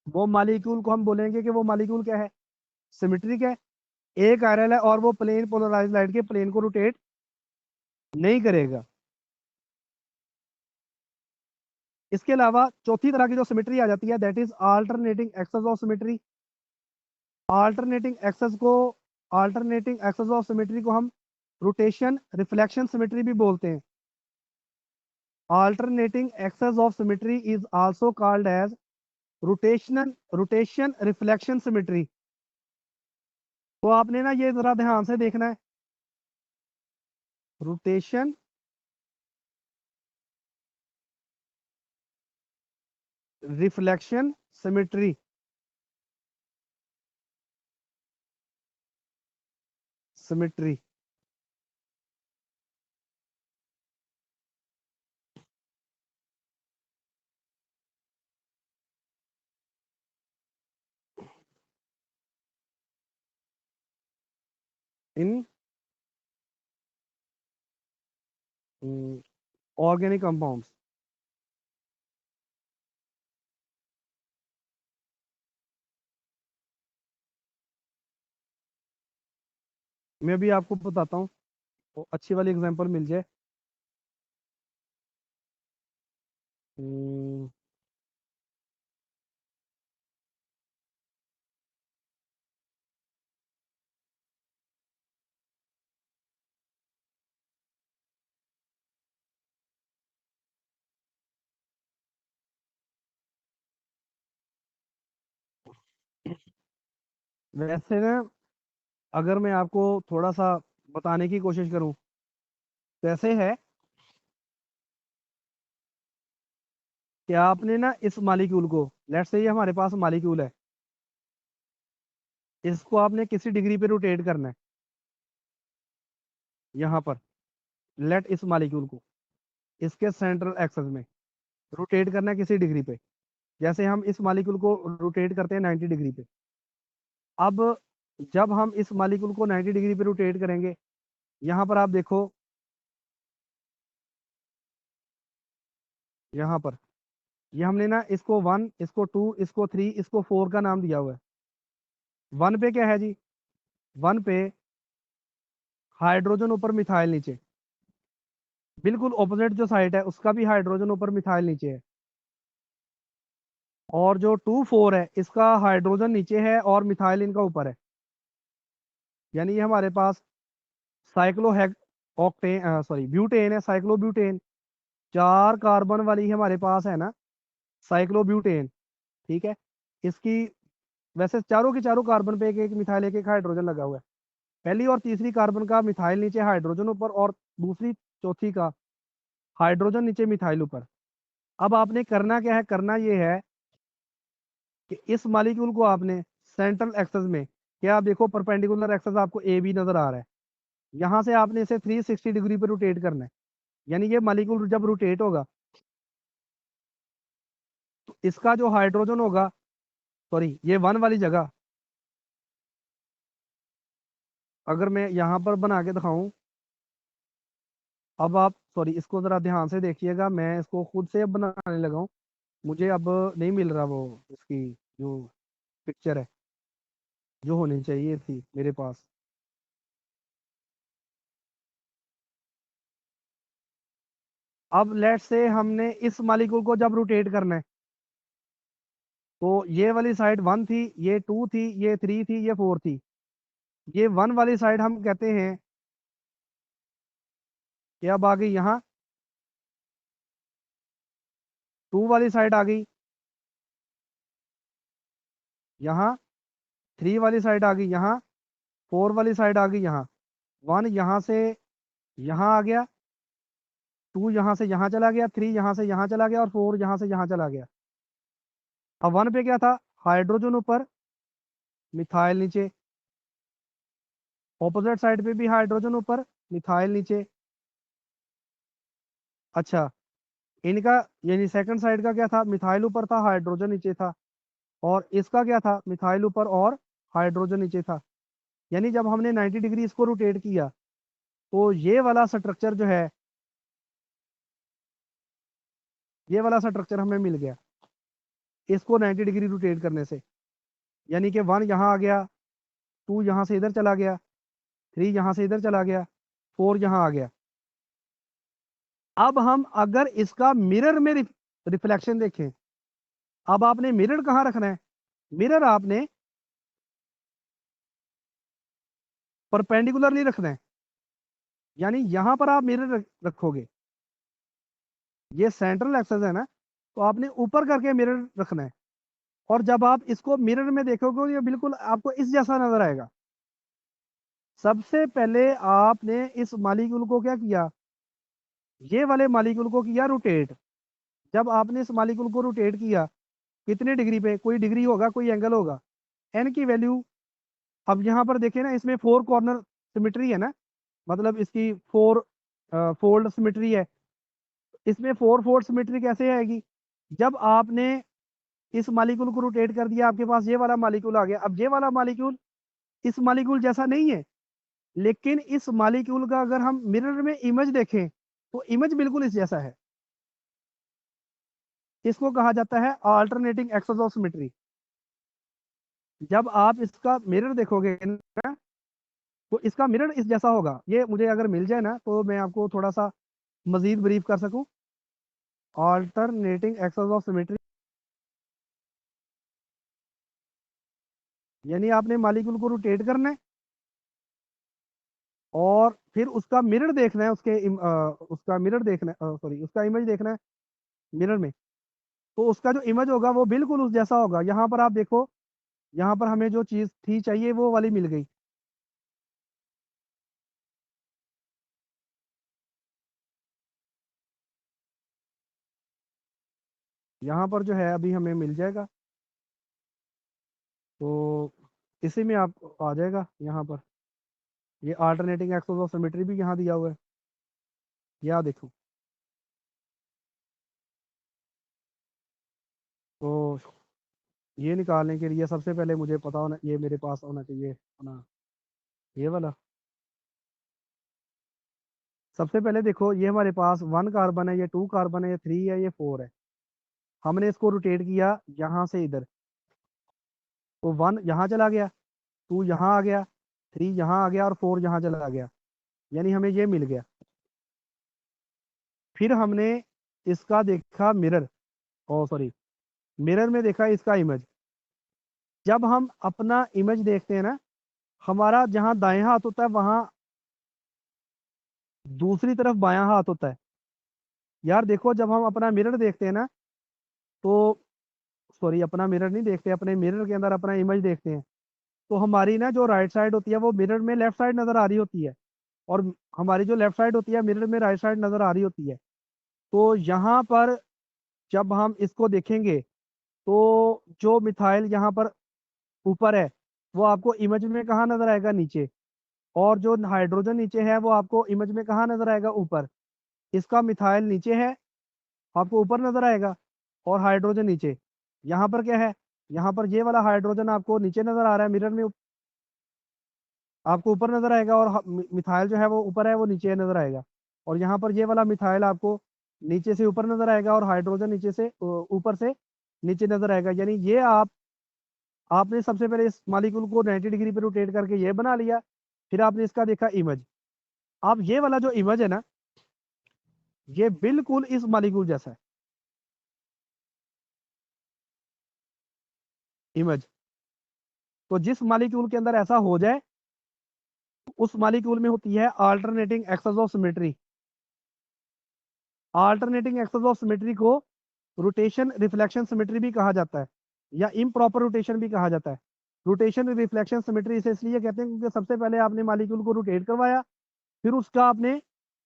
वो मॉलिक्यूल को हम बोलेंगे कि वो मॉलिक्यूल क्या है, सिमेट्रिक है, एक आयरल है और वो प्लेन पोलराइज्ड लाइट के प्लेन को रोटेट नहीं करेगा। इसके अलावा चौथी तरह की जो सिमेट्री आ जाती है, that is alternating axis of symmetry. Alternating axis of symmetry को हम रोटेशन रिफ्लेक्शन सिमेट्री भी बोलते हैं। Alternating axis of symmetry is also called as rotation reflection symmetry. तो आपने ना ये जरा ध्यान से देखना है, rotation reflection symmetry. Symmetry in organic compounds. मैं भी आपको बताता हूँ, तो अच्छी वाली एग्जांपल मिल जाए। हम्म, वैसे ना, अगर मैं आपको थोड़ा सा बताने की कोशिश करूं, तो ऐसे है कि आपने ना इस मॉलिक्यूल को, लेट्स से ये हमारे पास मॉलिक्यूल है, इसको आपने किसी डिग्री पे रोटेट करना है। यहाँ पर लेट इस मॉलिक्यूल को इसके सेंट्रल एक्सिस में रोटेट करना है किसी डिग्री पे। जैसे हम इस मॉलिक्यूल को रोटेट करते हैं 90 डिग्री पे। अब जब हम इस मॉलिक्यूल को 90 डिग्री पे रोटेट करेंगे, यहाँ पर आप देखो, यहाँ पर ये हमने ना इसको 1, इसको 2, इसको 3, इसको 4 का नाम दिया हुआ है। 1 पे क्या है जी, 1 पे हाइड्रोजन ऊपर मिथाइल नीचे, बिल्कुल ऑपोजिट जो साइड है उसका भी हाइड्रोजन ऊपर मिथाइल नीचे है। और जो 2 4 है, इसका हाइड्रोजन नीचे है और मिथाइल इनका ऊपर है। यानी ये हमारे पास साइक्लोहेक ऑक्टेन सॉरी ब्यूटेन है, साइक्लोब्यूटेन। 4 कार्बन वाली हमारे पास है ना, साइक्लोब्यूटेन। ठीक है, इसकी वैसे चारों की चारों कार्बन पे एक एक मिथाइल एक एक हाइड्रोजन लगा हुआ है। पहली और तीसरी कार्बन का मिथाइल नीचे, हाइड्रोजन ऊपर, और दूसरी चौथी का हाइड्रोजन नीचे मिथाइल ऊपर। अब आपने करना क्या है, करना ये है कि इस मॉलिक्यूल को आपने सेंट्रल एक्सेस में, क्या आप देखो परपेंडिकुलर एक्सेस आपको ए बी नजर आ रहा है, यहाँ से आपने इसे 360 डिग्री पे रोटेट करना है। यानी ये मॉलिक्यूल जब रोटेट होगा, तो इसका जो हाइड्रोजन होगा, सॉरी ये 1 वाली जगह, अगर मैं यहाँ पर बना के दिखाऊं, अब आप सॉरी इसको जरा ध्यान से देखिएगा, मैं इसको खुद से अब बनाने लगा हूँ, मुझे अब नहीं मिल रहा वो इसकी जो पिक्चर है जो होनी चाहिए थी मेरे पास। अब लेट से हमने इस मॉलिक्यूल को जब रोटेट करना है, तो ये वाली साइड 1 थी, ये 2 थी, ये 3 थी, ये 4 थी। ये 1 वाली साइड हम कहते हैं कि अब आ गई यहाँ, 2 वाली साइड आ गई यहाँ, 3 वाली साइड आ गई यहाँ, 4 वाली साइड आ गई यहाँ। 1 यहाँ से यहाँ आ गया, 2 यहाँ से यहाँ चला गया, 3 यहाँ से यहाँ चला गया और 4 यहाँ से यहाँ चला गया। अब 1 पे क्या था, हाइड्रोजन ऊपर, मिथाइल नीचे। ऑपोजिट साइड पे भी हाइड्रोजन ऊपर, मिथाइल नीचे। अच्छा, इनका यानी सेकंड साइड का क्या था, मिथाइल ऊपर था, हाइड्रोजन नीचे था। और इसका क्या था, मिथाइल ऊपर और हाइड्रोजन नीचे था। यानी जब हमने 90 डिग्री इसको रोटेट किया, तो ये वाला स्ट्रक्चर जो है, ये वाला स्ट्रक्चर हमें मिल गया इसको 90 डिग्री रोटेट करने से। यानी कि 1 यहाँ आ गया, 2 यहाँ से इधर चला गया, 3 यहाँ से इधर चला गया, 4 यहाँ आ गया। अब हम अगर इसका मिरर में रिफ्लेक्शन देखें, अब आपने मिरर कहाँ रखना है, मिरर आपने परपेंडिकुलरली रखना है। यानी यहां पर आप मिरर रखोगे, ये सेंट्रल एक्सेस है ना, तो आपने ऊपर करके मिरर रखना है। और जब आप इसको मिरर में देखोगे, ये बिल्कुल आपको इस जैसा नजर आएगा। सबसे पहले आपने इस मॉलिक्यूल को क्या किया, ये वाले मॉलिक्यूल को किया रोटेट। जब आपने इस मॉलिक्यूल को रोटेट किया, कितने डिग्री पे, कोई डिग्री होगा, कोई एंगल होगा, एन की वैल्यू। अब यहाँ पर देखें ना, इसमें 4 कॉर्नर सिमेट्री है ना, मतलब इसकी 4 फोल्ड सिमेट्री है। इसमें 4 फोल्ड सिमेट्री कैसे आएगी, जब आपने इस मॉलिक्यूल को रोटेट कर दिया, आपके पास ये वाला मॉलिक्यूल आ गया। अब ये वाला मॉलिक्यूल इस मॉलिक्यूल जैसा नहीं है, लेकिन इस मॉलिक्यूल का अगर हम मिरर में इमेज देखें, तो इमेज बिल्कुल इस जैसा है। इसको कहा जाता है अल्टरनेटिंग एक्सेस ऑफ सिमेट्री। जब आप इसका मिरर देखोगे ना, तो इसका मिरर इस जैसा होगा। ये मुझे अगर मिल जाए ना, तो मैं आपको थोड़ा सा मजीद ब्रीफ कर सकूं। अल्टरनेटिंग एक्सेस ऑफ सिमेट्री यानी आपने मॉलिक्यूल को रोटेट करना है और फिर उसका मिरर देखना है, उसका मिरर देखना है, सॉरी, उसका इमेज देखना है मिरर में। तो उसका जो इमेज होगा वो बिल्कुल उस जैसा होगा। यहाँ पर आप देखो, यहाँ पर हमें जो चीज थी चाहिए वो वाली मिल गई। यहाँ पर जो है अभी हमें मिल जाएगा, तो इसी में आप आ जाएगा। यहाँ पर ये अल्टरनेटिंग एक्सेस ऑफ सिमेट्री भी यहाँ दिया हुआ है, यहाँ देखो। तो ये निकालने के लिए सबसे पहले मुझे पता होना, ये मेरे पास होना चाहिए अपना ये वाला। सबसे पहले देखो, ये हमारे पास 1 कार्बन है, ये 2 कार्बन है, ये 3 है, ये 4 है। हमने इसको रोटेट किया यहाँ से इधर, तो 1 यहाँ चला गया, 2 यहाँ आ गया, 3 यहाँ आ गया और 4 यहाँ चला गया। यानी हमें ये मिल गया। फिर हमने इसका देखा मिरर, ओ सॉरी, मिरर में देखा इसका इमेज। जब हम अपना इमेज देखते हैं ना, हमारा जहाँ दाएं हाथ होता है, वहां दूसरी तरफ बायां हाथ होता है। यार देखो, जब हम अपना मिरर देखते हैं ना, तो सॉरी, अपना मिरर नहीं देखते, अपने मिरर के अंदर अपना इमेज देखते हैं, तो हमारी ना जो राइट साइड होती है, वो मिरर में लेफ्ट साइड नजर आ रही होती है। और हमारी जो लेफ्ट साइड होती है, मिरर में राइट साइड नजर आ रही होती है। तो यहाँ पर जब हम इसको देखेंगे, तो जो मिथाइल यहाँ पर ऊपर है, वो आपको इमेज में कहाँ नजर आएगा, नीचे। और जो हाइड्रोजन नीचे है, वो आपको इमेज में कहाँ नजर आएगा, ऊपर। इसका मिथाइल नीचे है, आपको ऊपर नजर आएगा, और हाइड्रोजन नीचे। यहाँ पर क्या है, यहाँ पर ये वाला हाइड्रोजन आपको नीचे नजर आ रहा है मिरर में, आपको ऊपर नजर आएगा। और मिथाइल जो है वो ऊपर है, वो नीचे नजर आएगा। और यहाँ पर ये वाला मिथाइल आपको नीचे से ऊपर नजर आएगा, और हाइड्रोजन नीचे से ऊपर से नीचे नजर आएगा। यानी ये आपने सबसे पहले इस मॉलिक्यूल को 90 डिग्री पे रोटेट करके ये बना लिया। फिर आपने इसका देखा इमेज। अब ये वाला जो इमेज है ना, ये बिल्कुल इस मॉलिक्यूल जैसा है। इमेज, तो जिस मॉलिक्यूल के अंदर ऐसा हो जाए उस मॉलिक्यूल में होती है alternating axis of symmetry. Alternating axis of symmetry को रोटेशन रिफ्लेक्शन सिमेट्री भी कहा जाता है, या इम्प्रॉपर रोटेशन भी कहा जाता है। रोटेशन रिफ्लेक्शन सिमेट्री इसे इसलिए कहते हैं क्योंकि सबसे पहले आपने मॉलिक्यूल को रोटेट करवाया, फिर उसका आपने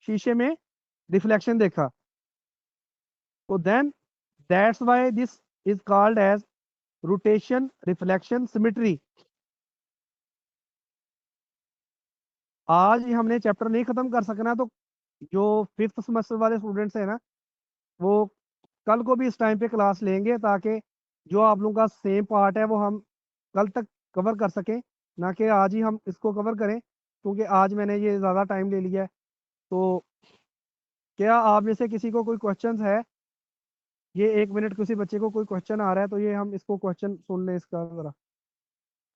शीशे में रिफ्लेक्शन देखा, तो then that's why this is called as rotation reflection symmetry. आज ही हमने चैप्टर नहीं खत्म कर सकना, तो जो 5th सेमेस्टर वाले स्टूडेंट्स हैं ना, वो कल को भी इस टाइम पे क्लास लेंगे, ताकि जो आप लोगों का सेम पार्ट है वो हम कल तक कवर कर सकें, ना कि आज ही हम इसको कवर करें, क्योंकि आज मैंने ये ज़्यादा टाइम ले लिया है। तो क्या आप में से किसी को कोई क्वेश्चन है? ये 1 मिनट किसी बच्चे को कोई क्वेश्चन आ रहा है तो ये हम इसको क्वेश्चन सुन लें इसका ज़रा।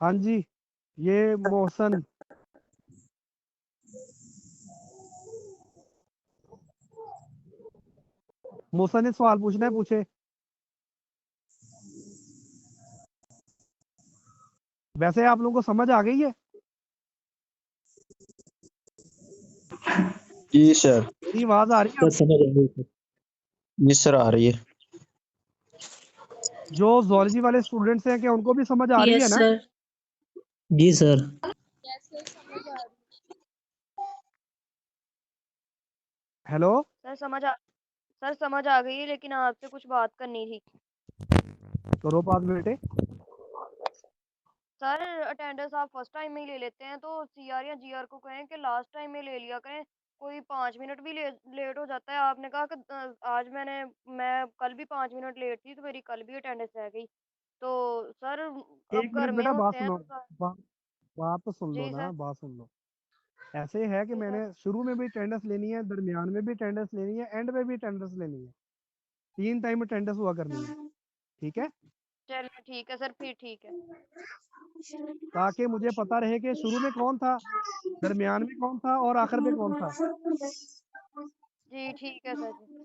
हाँ जी, ये मोहसन। मोहसन ने सवाल पूछना है, पूछे। वैसे आप लोगों को समझ आ गई है?
जी सर।
मेरी आवाज आ रही है?
सर समझ आ रही है। जी सर आ रही है।
जो जोलॉजी वाले स्टूडेंट्स हैं, क्या उनको भी समझ आ रही है
यस
ना?
सर।
जी सर।
हेलो,
सर समझ आ गई है, लेकिन आपसे कुछ बात करनी थी।
करो बात बेटे।
सर अटेंडेंस आप फर्स्ट टाइम में ही ले लेते हैं, तो सीआर या जीआर को कहें कि लास्ट टाइम में ले लिया करें। कोई 5 मिनट भी लेट हो जाता है। आपने कहा कि आज मैं कल भी 5 मिनट लेट थी, तो मेरी कल भी अटेंडेंस रह गई। तो सर अब
1 मिनट
घर में
बेटा, बात
होते हैं
सुनो।
तो सर।
बात तो सुन लो
जी
ना,
सर।
बात सुन लो। ऐसे है कि
जी सर।
मैंने शुरू में भी अटेंडेंस लेनी है, दरमियान में भी अटेंडेंस लेनी है, एंड में भी अटेंडेंस लेनी है। 3 टाइम अटेंडेंस हुआ करनी है, ठीक है?
चलिए ठीक है सर, फिर ठीक है।
ताकि मुझे पता रहे कि शुरू में कौन था, दरमियान में कौन था और आखिर में कौन था।
जी ठीक है सर जी।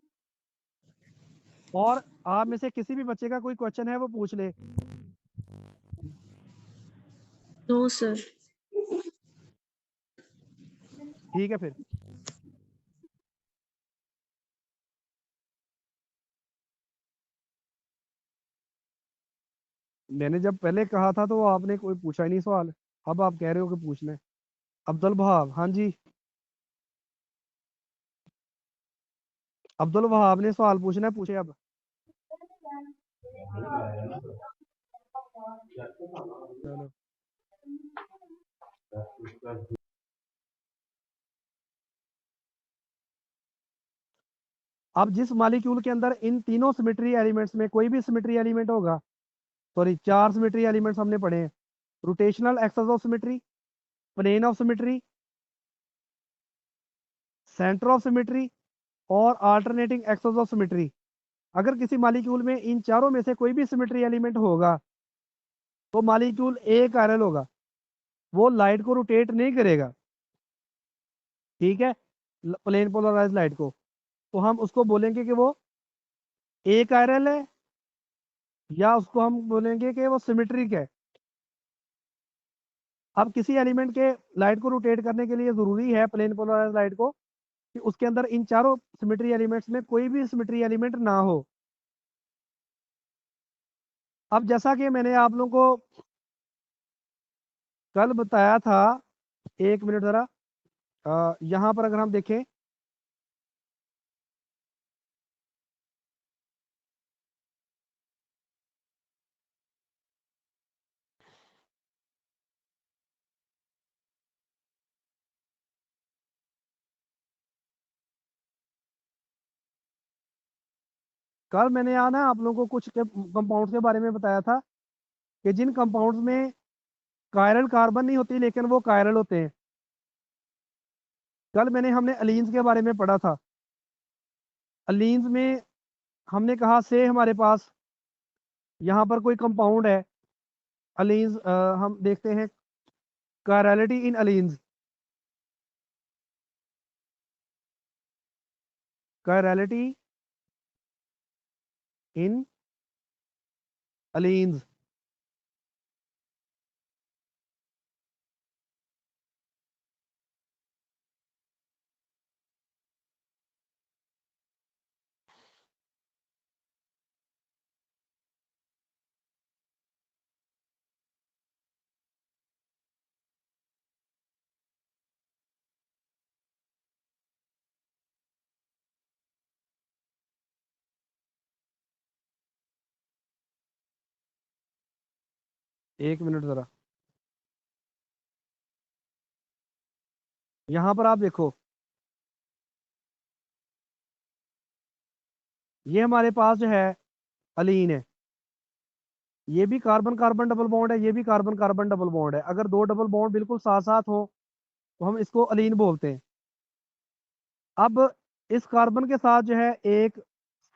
और आप में से किसी भी बच्चे का कोई क्वेश्चन है वो पूछ ले।
No sir.
ठीक है फिर। मैंने जब पहले कहा था तो आपने कोई पूछा ही नहीं सवाल, अब आप कह रहे हो कि पूछना है। अब्दुल वहाब, हाँ जी, अब्दुल वहाब ने सवाल पूछना है, पूछे अब। चलो, अब जिस मॉलिक्यूल के अंदर इन तीनों सिमेट्री एलिमेंट्स में कोई भी सिमेट्री एलिमेंट होगा, सॉरी 4 सिमेट्री एलिमेंट्स हमने पढ़े हैं। Rotational axis of symmetry, plane of symmetry, centre of symmetry और अल्टरनेटिंग एक्सेस ऑफ सिमेट्री। अगर किसी मॉलिक्यूल में इन चारों में से कोई भी सिमेट्री एलिमेंट होगा तो मॉलिक्यूल ए कायरल होगा, वो लाइट को रोटेट नहीं करेगा, ठीक है? प्लेन पोलराइज लाइट को, तो हम उसको बोलेंगे कि वो ए कायरल है, या उसको हम बोलेंगे कि वो सिमेट्रिक है। अब किसी एलिमेंट के लाइट को रोटेट करने के लिए जरूरी है प्लेन पोलराइज लाइट को कि उसके अंदर इन चारों सिमेट्री एलिमेंट्स में कोई भी सिमेट्री एलिमेंट ना हो। अब जैसा कि मैंने आप लोगों को कल बताया था, 1 मिनट जरा, यहाँ पर अगर हम देखें, कल मैंने यहाँ ना आप लोगों को कुछ कंपाउंड्स के बारे में बताया था कि जिन कंपाउंड्स में कायरल कार्बन नहीं होती लेकिन वो कायरल होते हैं। कल हमने अलीन्स के बारे में पढ़ा था। अलीन्स में हमने कहा से हमारे पास यहाँ पर कोई कंपाउंड है अलीन्स, हम देखते हैं chirality in allenes. chirality in allenes. एक मिनट जरा, यहां पर आप देखो, ये हमारे पास जो है अलीन है, ये भी कार्बन कार्बन डबल बॉन्ड है, ये भी कार्बन कार्बन डबल बॉन्ड है। अगर दो डबल बॉन्ड बिल्कुल साथ साथ हो तो हम इसको अलीन बोलते हैं। अब इस कार्बन के साथ जो है एक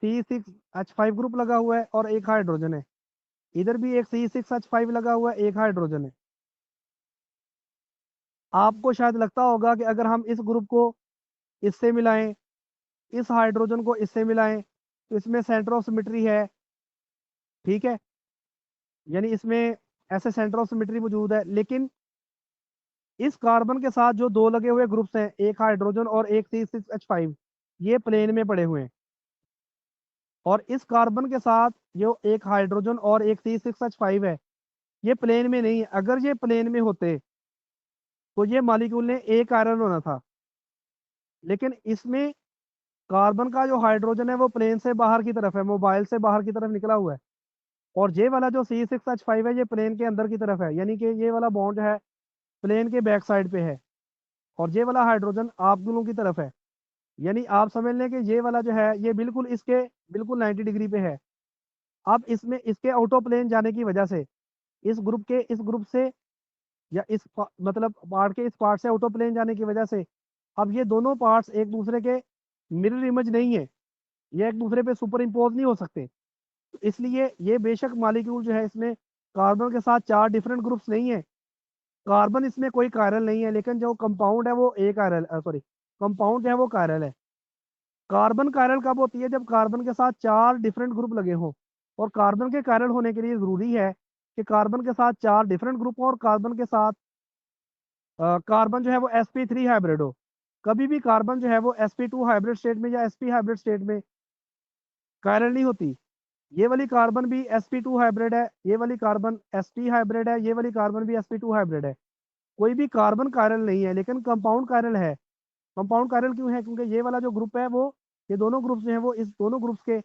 C6H5 ग्रुप लगा हुआ है और एक हाइड्रोजन है, इधर भी एक C6H5 लगा हुआ है, एक हाइड्रोजन है। आपको शायद लगता होगा कि अगर हम इस ग्रुप को इससे मिलाएं, इस हाइड्रोजन को इससे मिलाएं, तो इसमें सेंटर ऑफ सिमेट्री है, ठीक है, यानी इसमें ऐसे सेंटर ऑफ सिमेट्री मौजूद है। लेकिन इस कार्बन के साथ जो दो लगे हुए ग्रुप्स हैं, एक हाइड्रोजन और एक C6H5, ये प्लेन में पड़े हुए हैं। और इस कार्बन के साथ जो एक हाइड्रोजन और एक C6H5 है, ये प्लेन में नहीं है। अगर ये प्लेन में होते तो ये मॉलिक्यूल ने एक आयरन होना था, लेकिन इसमें कार्बन का जो हाइड्रोजन है वो प्लेन से बाहर की तरफ है, मोबाइल से बाहर की तरफ निकला हुआ है। और ये वाला जो C6H5 है, ये प्लेन के अंदर की तरफ है, यानी कि ये वाला बॉन्ड है प्लेन के बैक साइड पे है, और ये वाला हाइड्रोजन आप दोनों की तरफ है। यानी आप समझ लें कि ये वाला जो है ये बिल्कुल इसके बिल्कुल 90 डिग्री पे है। अब इसमें इसके आउट ऑफ प्लेन जाने की वजह से इस ग्रुप से या मतलब पार्ट के इस पार्ट से आउट ऑफ प्लेन जाने की वजह से अब ये दोनों पार्ट्स एक दूसरे के मिरर इमेज नहीं है, ये एक दूसरे पे सुपर इम्पोज नहीं हो सकते। तो इसलिए ये बेशक मॉलिक्यूल जो है इसमें कार्बन के साथ चार डिफरेंट ग्रुप्स नहीं है, कार्बन इसमें कोई कायरल नहीं है, लेकिन जो कंपाउंड है वो एक कायरल सॉरी कंपाउंड जो है वो कायरल है। कार्बन कायरल कब होती है? जब कार्बन के साथ चार डिफरेंट ग्रुप लगे हों। और कार्बन के कायरल होने के लिए जरूरी है कि कार्बन के साथ चार डिफरेंट ग्रुप हो और कार्बन के साथ कार्बन जो है वो sp3 हाइब्रिड हो। कभी भी कार्बन जो है वो sp2 हाइब्रिड स्टेट में या sp हाइब्रिड स्टेट में कायरल नहीं होती। ये वाली कार्बन भी sp2 हाइब्रिड है, ये वाली कार्बन sp हाइब्रिड है, ये वाली कार्बन भी sp2 हाइब्रिड है। कोई भी कार्बन कायरल नहीं है, लेकिन कंपाउंड कायरल है। कंपाउंड कायरल क्यों है? क्योंकि ये वाला जो ग्रुप है वो, ये दोनों ग्रुप्स जो हैं वो इस दोनों ग्रुप्स के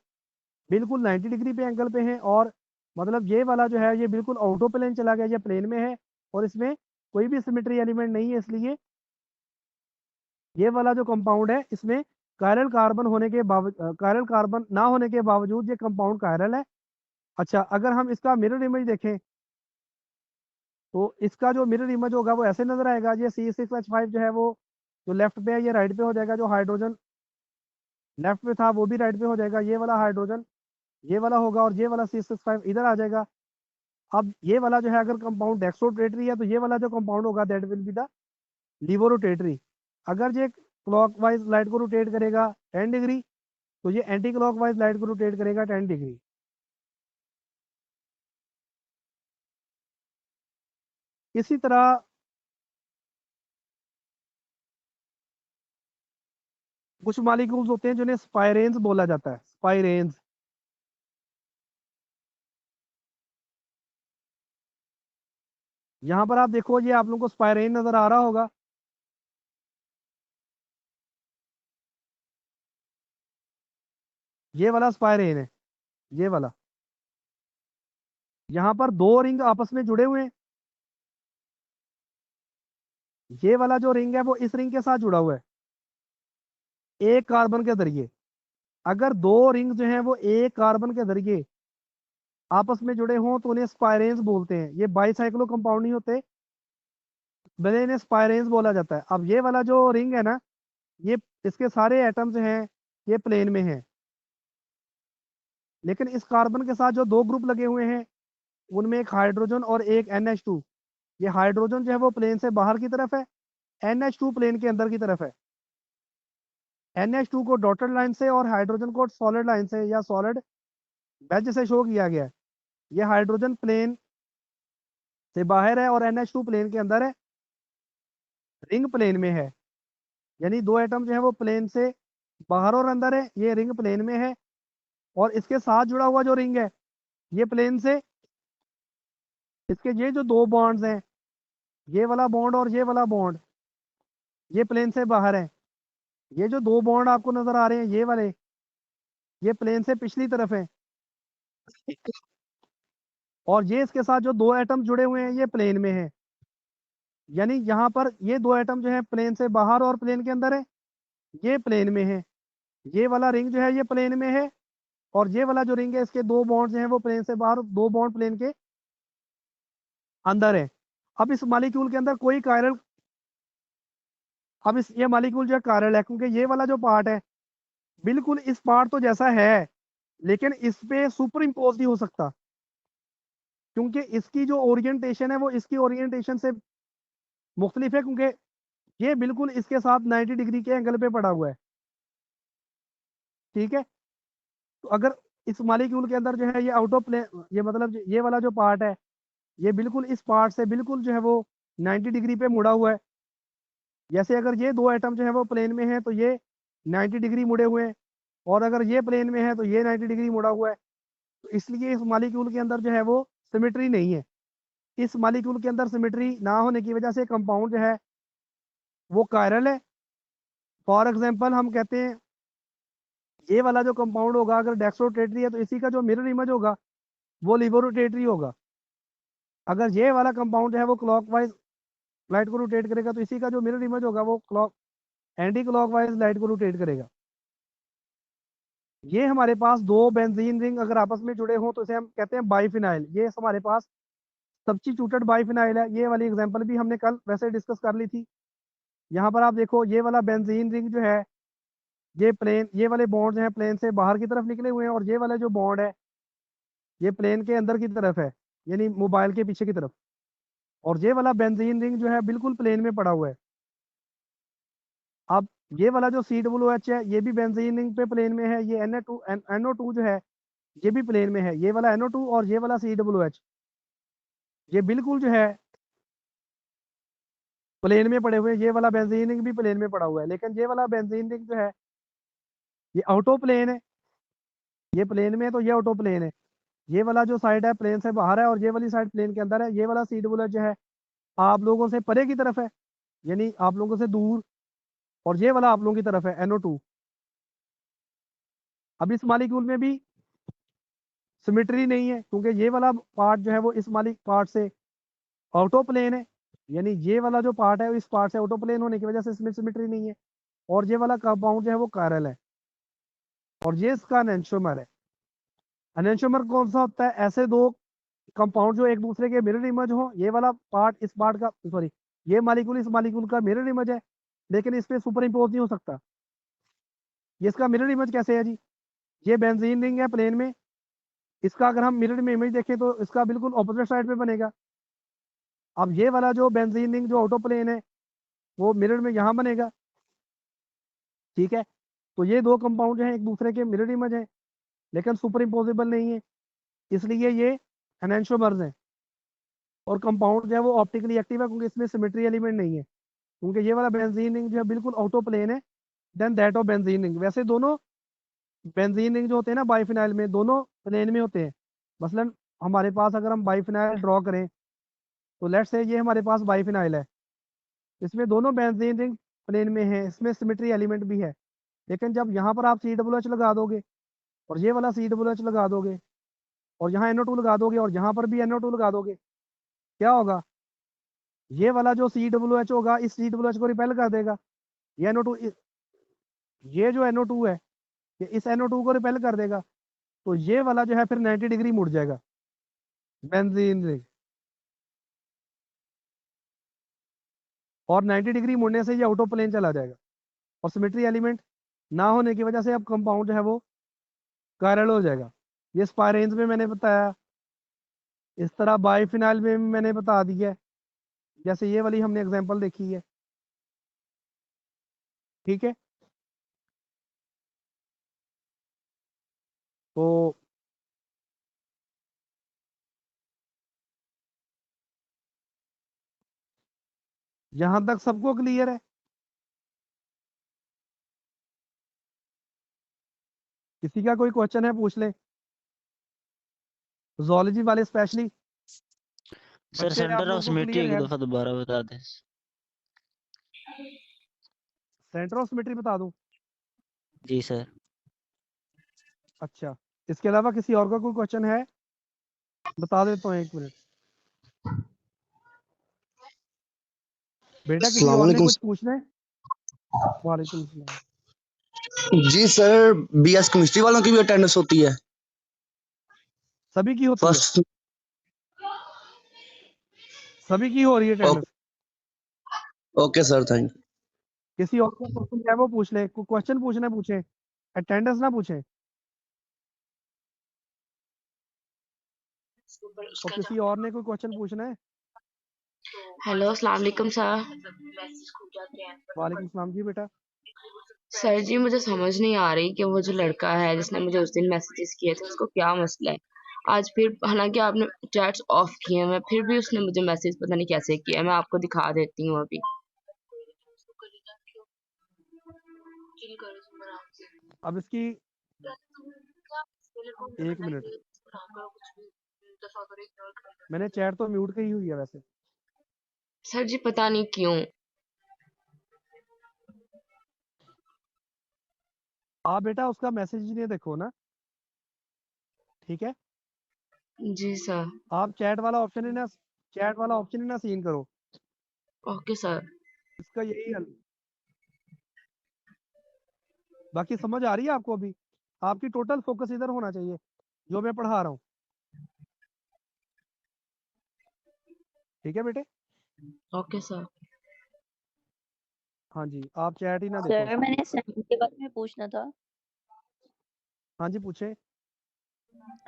बिल्कुल 90 डिग्री पे एंगल पे हैं। और मतलब ये वाला जो है ये बिल्कुल आउट ऑफ प्लेन चला गया, ये प्लेन में है और इसमें कोई भी सिमेट्री एलिमेंट नहीं है। इसलिए ये वाला जो कंपाउंड है इसमें कायरल कार्बन होने के बावजूद, कायरल कार्बन ना होने के बावजूद ये कंपाउंड कायरल है। अच्छा, अगर हम इसका मिरर इमेज देखें तो इसका जो मिरर इमेज होगा वो ऐसे नजर आएगा। ये C6H5 जो है वो जो लेफ्ट पे है ये राइट पे हो जाएगा, जो हाइड्रोजन लेफ्ट पे था वो भी राइट पे हो जाएगा, ये वाला हाइड्रोजन ये वाला होगा और ये वाला C6H5 इधर आ जाएगा। अब ये वाला जो है अगर कंपाउंड डेक्सट्रोरोटेटरी है तो ये वाला जो कंपाउंड होगा दैट विल बी द लीवोरोटेटरी। अगर ये क्लॉकवाइज लाइट को रोटेट करेगा 10 डिग्री तो ये एंटी क्लॉकवाइज लाइट को रोटेट करेगा 10 डिग्री। इसी तरह कुछ मॉलिक्यूल्स होते हैं जिन्हें स्पाइरेन्स बोला जाता है, स्पाइरेन्स। यहां पर आप देखो, ये आप लोगों को स्पाइरेन नजर आ रहा होगा। ये वाला स्पाइरेन है, ये वाला। यहां पर दो रिंग आपस में जुड़े हुए हैं। ये वाला जो रिंग है वो इस रिंग के साथ जुड़ा हुआ है एक कार्बन के जरिए। अगर दो रिंग जो हैं वो एक कार्बन के जरिए आपस में जुड़े हों तो उन्हें स्पाइरेन्स बोलते हैं। ये बाईसाइक्लो कंपाउंड नहीं होते, भले इन्हें स्पाइरेन्स बोला जाता है। अब ये वाला जो रिंग है ना, ये इसके सारे एटम्स हैं ये प्लेन में हैं, लेकिन इस कार्बन के साथ जो दो ग्रुप लगे हुए हैं उनमें एक हाइड्रोजन और एक NH2। ये हाइड्रोजन जो है वो प्लेन से बाहर की तरफ है, NH2 प्लेन के अंदर की तरफ है। NH2 को डॉटेड लाइन से और हाइड्रोजन को सॉलिड लाइन से या सॉलिड वेज से शो किया गया है। ये हाइड्रोजन प्लेन से बाहर है और NH2 प्लेन के अंदर है, रिंग प्लेन में है। यानी दो एटम जो है वो प्लेन से बाहर और अंदर है, ये रिंग प्लेन में है। और इसके साथ जुड़ा हुआ जो रिंग है ये प्लेन से, इसके ये जो दो बॉन्ड्स हैं, ये वाला बॉन्ड और ये वाला बॉन्ड, ये प्लेन से बाहर है। ये जो दो बॉन्ड आपको नजर आ रहे हैं ये वाले, ये प्लेन से पिछली तरफ है। और ये इसके साथ जो दो एटम जुड़े हुए हैं ये प्लेन में है। यानी यहाँ पर ये दो एटम जो है प्लेन से बाहर और प्लेन के अंदर है, ये प्लेन में है। ये वाला रिंग जो है ये प्लेन में है और ये वाला जो रिंग है इसके दो बॉन्ड जो है वो प्लेन से बाहर, दो बॉन्ड प्लेन के अंदर है। अब इस मॉलिक्यूल के अंदर कोई कायरल, अब इस ये मॉलिक्यूल जो है कायरल है क्योंकि ये वाला जो पार्ट है बिल्कुल इस पार्ट तो जैसा है, लेकिन इस पे सुपर इम्पोज नहीं हो सकता क्योंकि इसकी जो ओरिएंटेशन है वो इसकी ओरिएंटेशन से मुख्तलिफ है, क्योंकि ये बिल्कुल इसके साथ 90 डिग्री के एंगल पे पड़ा हुआ है। ठीक है, तो अगर इस मॉलिक्यूल के अंदर जो है ये आउट ऑफ प्लेन, ये मतलब ये वाला जो पार्ट है ये बिल्कुल इस पार्ट से बिल्कुल जो है वो 90 डिग्री पे मुड़ा हुआ है। जैसे अगर ये दो एटम जो है वो प्लेन में है तो ये 90 डिग्री मुड़े हुए हैं, और अगर ये प्लेन में है तो ये 90 डिग्री मुड़ा हुआ है। तो इसलिए इस मॉलिक्यूल के अंदर जो है वो सिमेट्री नहीं है। इस मॉलिक्यूल के अंदर सिमेट्री ना होने की वजह से कंपाउंड जो है वो कायरल है। फॉर एग्जांपल हम कहते हैं ये वाला जो कंपाउंड होगा अगर डेक्सट्रोरोटेटरी है तो इसी का जो मिरर इमेज होगा वो लिवोरोटेटरी होगा। अगर ये वाला कंपाउंड जो है वो क्लॉकवाइज लाइट को रोटेट करेगा तो इसी का जो मिरर इमेज होगा वो क्लॉक एंटी क्लॉकवाइज लाइट को रोटेट करेगा। ये हमारे पास दो बेंजीन रिंग अगर आपस में जुड़े हों तो इसे हम कहते हैं बाइफिनाइल। ये हमारे पास सब्स्टिट्यूटेड बाइफिनाइल है। ये वाली एग्जांपल भी हमने कल वैसे डिस्कस कर ली थी। यहाँ पर आप देखो ये वाला बेंजीन रिंग जो है ये प्लेन, ये वाले बॉन्ड जो है प्लेन से बाहर की तरफ निकले हुए हैं और ये वाला जो बॉन्ड है ये प्लेन के अंदर की तरफ है, यानी मोबाइल के पीछे की तरफ। और ये वाला बेंजीन रिंग जो है बिल्कुल प्लेन में पड़ा हुआ है। अब ये वाला जो COOH है ये भी बेंजीन रिंग पे प्लेन में है। ये NO2 जो है ये भी प्लेन में है। ये वाला NO2 और ये वाला COOH ये बिल्कुल जो है प्लेन में पड़े हुए हैं। ये वाला बेंजीन रिंग भी प्लेन में पड़ा हुआ है, लेकिन ये वाला बेंजीन रिंग जो है ये आउटो प्लेन है। ये प्लेन में है तो ये आउटो प्लेन है। ये वाला जो साइड है प्लेन से बाहर है और ये वाली साइड प्लेन के अंदर है। ये वाला COOH जो है आप लोगों से परे की तरफ है, यानी आप लोगों से दूर, और ये वाला आप लोगों की तरफ है NO2। अब इस मॉलिक्यूल में भी सिमेट्री नहीं है क्योंकि ये वाला पार्ट जो है वो इस मालिक पार्ट से आउटो प्लेन है, यानी ये वाला जो पार्ट है इस पार्ट से आउटो प्लेन होने की वजह से इसमें सिमेट्री नहीं है। और ये वाला कंपाउंड जो है वो कायरल है और ये इसका एनेंटियोमर है। एनेंटियोमर कौन सा होता है? ऐसे दो कंपाउंड जो एक दूसरे के मिरर इमेज हो। ये वाला पार्ट इस पार्ट का, सॉरी, ये मॉलिक्यूल इस मॉलिक्यूल का मिरर इमेज है, लेकिन इस पे सुपर इम्पोज नहीं हो सकता। ये इसका मिरर इमेज कैसे है जी? ये बेंजीन रिंग है प्लेन में, इसका अगर हम मिरर में इमेज देखें तो इसका बिल्कुल ऑपोजिट साइड पे बनेगा। अब ये वाला जो बेंजीन रिंग जो आउटो प्लेन है वो मिरर में यहाँ बनेगा। ठीक है, तो ये दो कंपाउंड जो है एक दूसरे के मिरर इमेज है लेकिन सुपर इम्पोजिबल नहीं है, इसलिए ये एनेंटियोमर्स हैं। और कंपाउंड जो है वो ऑप्टिकली एक्टिव है क्योंकि इसमें सिमेट्री एलिमेंट नहीं है, क्योंकि ये वाला बेंजीन रिंग जो है बिल्कुल आउटो प्लेन है then that of benzene ring. वैसे दोनों बेंजीन रिंग जो होते हैं ना बाइफिनाइल में, दोनों प्लेन में होते हैं। मसलन हमारे पास अगर हम बाइफिनाइल ड्रॉ करें तो लेट्स से ये हमारे पास बाइफिनाइल है, इसमें दोनों बेंजीन रिंग प्लेन में है, इसमें सिमेट्री एलिमेंट भी है। लेकिन जब यहाँ पर आप COOH लगा दोगे और ये वाला COOH लगा दोगे और यहाँ NO2 लगा दोगे और यहाँ पर भी NO2 लगा दोगे, क्या होगा? ये वाला जो COOH होगा इस COOH को रिपेल कर देगा। ये NO2 ये जो NO2 है ये इस NO2 को रिपेल कर देगा, तो ये वाला जो है फिर 90 डिग्री मुड़ जाएगा बेंजीन रिंग, और 90 डिग्री मुड़ने से ये आउट ऑफ प्लेन चला जाएगा। और सिमेट्री एलिमेंट ना होने की वजह से अब कंपाउंड जो है वो कायरल हो जाएगा। ये स्पाइरेंस में मैंने बताया, इस तरह बाइफिनाइल में मैंने बता दिया है, जैसे ये वाली हमने एग्जांपल देखी है। ठीक है, तो यहां तक सबको क्लियर है? किसी का कोई क्वेश्चन है पूछ ले, जूलॉजी वाले स्पेशली।
सर
बच्चे आप
सेंटर ऑफ
लोगों को
सिमेट्री
क्लियर
एक
है?
दफा दोबारा बता दें।
सेंटर ऑफ सिमेट्री बता दूं?
जी सर।
अच्छा, इसके अलावा किसी और का कोई क्वेश्चन है? बता देता हूँ, 1 मिनट। बेटा किसी और ने कुछ पूछना है? वालेकुम सलाम।
जी सर, बीएस केमिस्ट्री वालों की भी अटेंडेंस होती है
सभी की होती है?
फर्स्ट?
सभी की हो रही है attendance?
Okay sir, thank you.
किसी और का क्वेश्चन है वो पूछ ले, कोई क्वेश्चन पूछना है पूछे, अटेंडेंस ना पूछे। और किसी और ने कोई क्वेश्चन पूछना है?
हेलो, अस्सलाम वालेकुम सर।
वालेकुम सलाम जी बेटा।
सर जी, मुझे समझ नहीं आ रही कि वो जो लड़का है जिसने मुझे उस दिन मैसेजेस किए थे उसको क्या मसला है। आज फिर हालांकि आपने चैट्स ऑफ किए हैं, फिर भी उसने मुझे मैसेज पता नहीं कैसे किया। मैं आपको दिखा देती हूँ अभी।
अब इसकी 1 मिनट, मैंने चैट तो म्यूट की हुई है वैसे।
सर जी पता नहीं क्यों।
आप बेटा उसका मैसेज ही नहीं देखो ना, ठीक है?
जी सर।
आप चैट वाला ऑप्शन ही ना सीन करो,
ओके सर।
इसका यही हल। बाकी समझ आ रही है आपको? अभी आपकी टोटल फोकस इधर होना चाहिए जो मैं पढ़ा रहा हूँ, ठीक है बेटे?
Okay sir.
हाँ जी, आप चैट ही ना देखो।
सर मैंने असाइनमेंट के बारे में पूछना था।
हाँ जी, पूछे।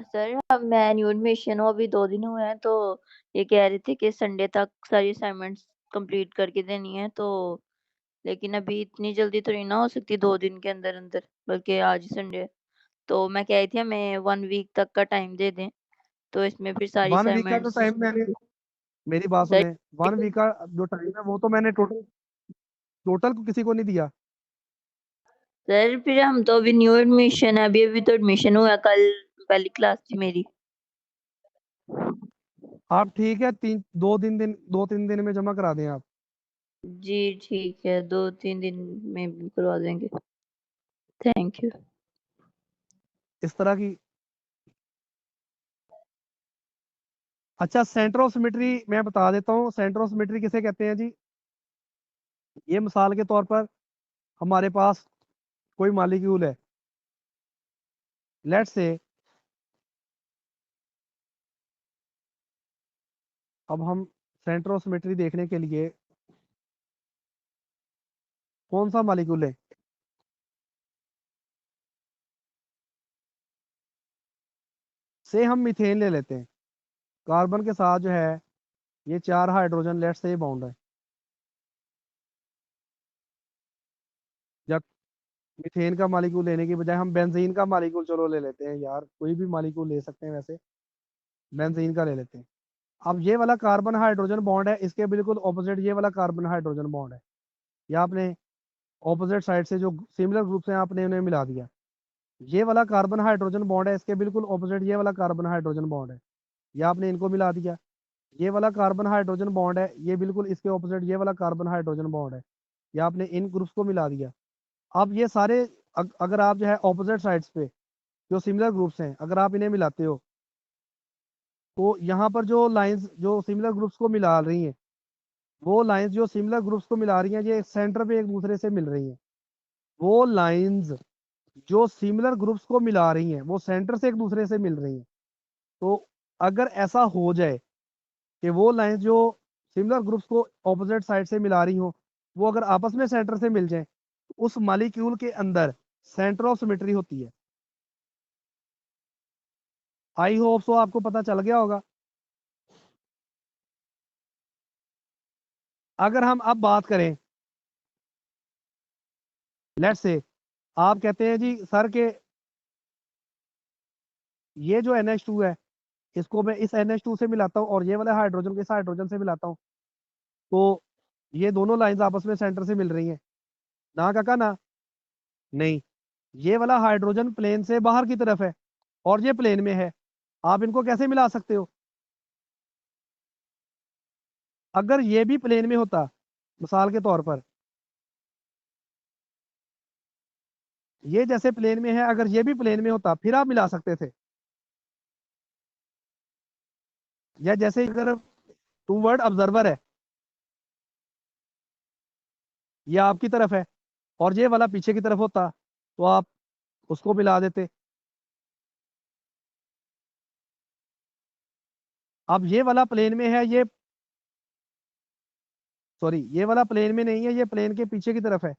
सर मैं न्यू एडमिशन हूँ, अभी 2 दिन हुए हैं, तो ये कह रहे थे कि संडे तक सारी असाइनमेंट्स कंप्लीट करके देनी है, तो लेकिन अभी इतनी जल्दी तो नहीं ना हो सकती 2 दिन के अंदर अंदर, बल्कि आज संडे है। तो मैं कह रही थी हमें 1 वीक तक का टाइम दे दें, तो इसमें फिर सारी
1 वीक का जो
असाइनमेंट्स।
टाइम मैंने, मेरी बात
सर
सुने, 1 वीक का जो टाइम है वो तो मैंने टोटल को किसी को नहीं दिया।
सर फिर हम तो अभी न्यू एडमिशन है, अभी अभी तो एडमिशन हुआ, कल पहली क्लास थी मेरी।
आप ठीक है, 2-3 दिन में जमा करा दें आप।
जी ठीक है, 2-3 दिन में करवा देंगे। Thank you.
इस तरह की। अच्छा, सेंटर ऑफ सिमेट्री मैं बता देता हूँ, सेंटर ऑफ सिमेट्री किसे कहते हैं जी? ये मिसाल के तौर पर हमारे पास कोई मालिक्यूल है, लेट्स से अब हम सेंटर ऑफ सिमेट्री देखने के लिए कौन सा मालिक्यूल है? से हम मीथेन ले लेते हैं, कार्बन के साथ जो है ये 4 हाइड्रोजन लेट्स से बाउंड है। जब मीथेन का मालिक्यूल लेने की बजाय हम बेंजीन का मालिक्यूल चलो ले लेते हैं, यार कोई भी मालिक्यूल ले सकते हैं, वैसे बेंजीन का ले लेते हैं। अब ये वाला कार्बन हाइड्रोजन बॉन्ड है, इसके बिल्कुल ऑपोजिट ये वाला कार्बन हाइड्रोजन बॉन्ड है। ये आपने ऑपोजिट साइड से जो सिमिलर ग्रुप्स हैं आपने उन्हें मिला दिया। ये वाला कार्बन हाइड्रोजन बॉन्ड है, इसके बिल्कुल ऑपोजिट ये वाला कार्बन हाइड्रोजन बॉन्ड है, ये आपने इनको मिला दिया। ये वाला कार्बन हाइड्रोजन बॉन्ड है, ये बिल्कुल इसके ऑपोजिट ये वाला कार्बन हाइड्रोजन बॉन्ड है, ये आपने इन ग्रुप्स को मिला दिया। अब ये सारे अगर आप जो है ऑपोजिट साइड्स पे जो सिमिलर ग्रुप्स हैं अगर आप इन्हें मिलाते हो, तो यहाँ पर जो लाइंस जो सिमिलर ग्रुप्स को मिला रही हैं, वो लाइंस जो सिमिलर ग्रुप्स को मिला रही हैं ये सेंटर पे एक दूसरे से मिल रही हैं। वो लाइंस जो सिमिलर ग्रुप्स को मिला रही हैं वो सेंटर से एक दूसरे से मिल रही हैं। तो अगर ऐसा हो जाए कि वो लाइंस जो सिमिलर ग्रुप्स को ऑपोजिट साइड से मिला रही हो वो अगर आपस में सेंटर से मिल जाए, तो उस मॉलिक्यूल के अंदर सेंटर ऑफ सिमेट्री होती है। आई होप सो आपको पता चल गया होगा। अगर हम अब बात करें, लेट्स से आप कहते हैं जी सर के ये जो NH2 है इसको मैं इस NH2 से मिलाता हूँ और ये वाला हाइड्रोजन को इस हाइड्रोजन से मिलाता हूँ, तो ये दोनों लाइंस आपस में सेंटर से मिल रही हैं ना काका ना? नहीं, ये वाला हाइड्रोजन प्लेन से बाहर की तरफ है और ये प्लेन में है, आप इनको कैसे मिला सकते हो? अगर ये भी प्लेन में होता, मिसाल के तौर पर ये जैसे प्लेन में है, अगर ये भी प्लेन में होता फिर आप मिला सकते थे। या जैसे अगर टू वर्ड ऑब्जर्वर है, ये आपकी तरफ है और ये वाला पीछे की तरफ होता तो आप उसको मिला देते। अब ये वाला प्लेन में है, ये सॉरी ये वाला प्लेन में नहीं है, ये प्लेन के पीछे की तरफ है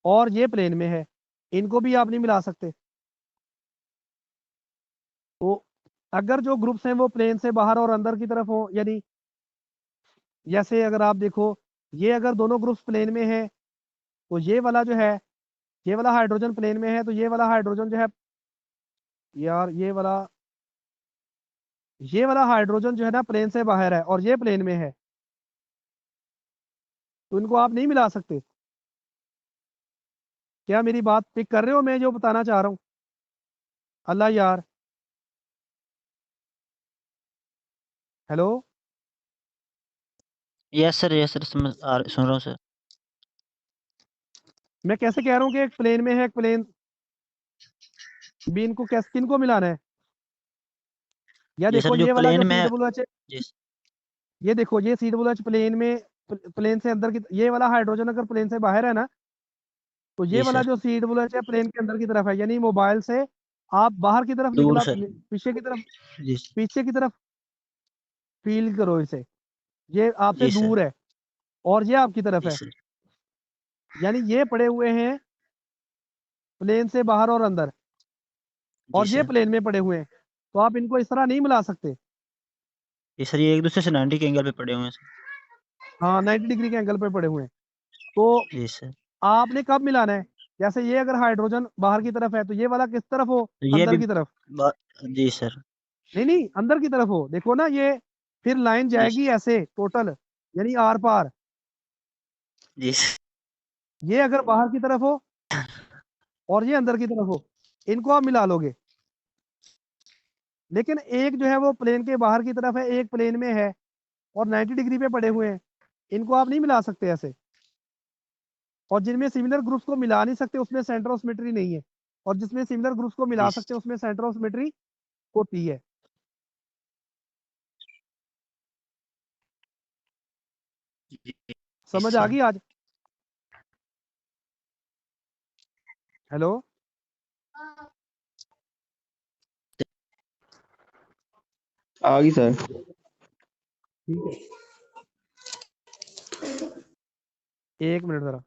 और ये प्लेन में है, इनको भी आप नहीं मिला सकते। तो अगर जो ग्रुप्स हैं वो प्लेन से बाहर और अंदर की तरफ हो, यानी जैसे अगर आप देखो ये अगर दोनों ग्रुप्स प्लेन में है तो ये वाला जो है, ये वाला हाइड्रोजन प्लेन में है तो ये वाला हाइड्रोजन जो है, यार ये वाला हाइड्रोजन जो है ना प्लेन से बाहर है और ये प्लेन में है, तो इनको आप नहीं मिला सकते। क्या मेरी बात पिक कर रहे हो मैं जो बताना चाह रहा हूँ? अल्लाह यार, हेलो,
यस सर सुन रहा हूँ सर।
मैं कैसे कह रहा हूँ कि एक प्लेन में है एक प्लेन भी, इनको कैसे किनको मिलाना है? या
जी
देखो
सर, जो
ये वाला जो
प्लेन में है।
COOH है,
जी
ये देखो ये COOH प्लेन में, प्लेन से अंदर की, ये वाला हाइड्रोजन अगर प्लेन से बाहर है ना, तो ये
जी
वाला
सर,
जो COOH है प्लेन के अंदर की तरफ है, यानी मोबाइल से आप बाहर की तरफ
दूर
निकला,
सर। जी
पीछे की तरफ फील करो इसे, ये आपसे
जी सर।
दूर है और ये आपकी तरफ
जी
है,
सर।
यानी ये पड़े हुए हैं प्लेन से बाहर और अंदर
जी
और ये
सर।
प्लेन में पड़े हुए हैं, तो आप इनको इस तरह नहीं मिला सकते।
जी सर, ये एक दूसरे से 90 के एंगल पे पड़े हुए हैं सर।
हाँ 90 डिग्री के एंगल पे पड़े हुए हैं, तो
जी सर।
आपने कब मिलाना है? जैसे ये अगर हाइड्रोजन बाहर की तरफ है तो ये वाला किस तरफ हो?
तो ये
अंदर
भी
की तरफ।
जी सर।
नहीं नहीं, अंदर की तरफ हो, देखो ना ये, फिर लाइन
जी
जाएगी ऐसे टोटल, यानी आर पार।
Ji sir.
ये अगर बाहर की तरफ हो और ये अंदर की तरफ हो, इनको आप मिला लोगे। लेकिन एक जो है वो प्लेन के बाहर की तरफ है, एक प्लेन में है और 90 डिग्री पे पड़े हुए हैं, इनको आप नहीं मिला सकते ऐसे। और जिनमें सिमिलर ग्रुप्स को मिला नहीं सकते उसमें सेंटर ऑफ सिमेट्री नहीं है, और जिसमें सिमिलर ग्रुप्स को मिला
जी
सकते हैं उसमें सेंटर ऑफ सिमेट्री होती है। समझ आ
सर।
गई आज? हेलो,
आ गई सर।
ठीक है, एक मिनट जरा,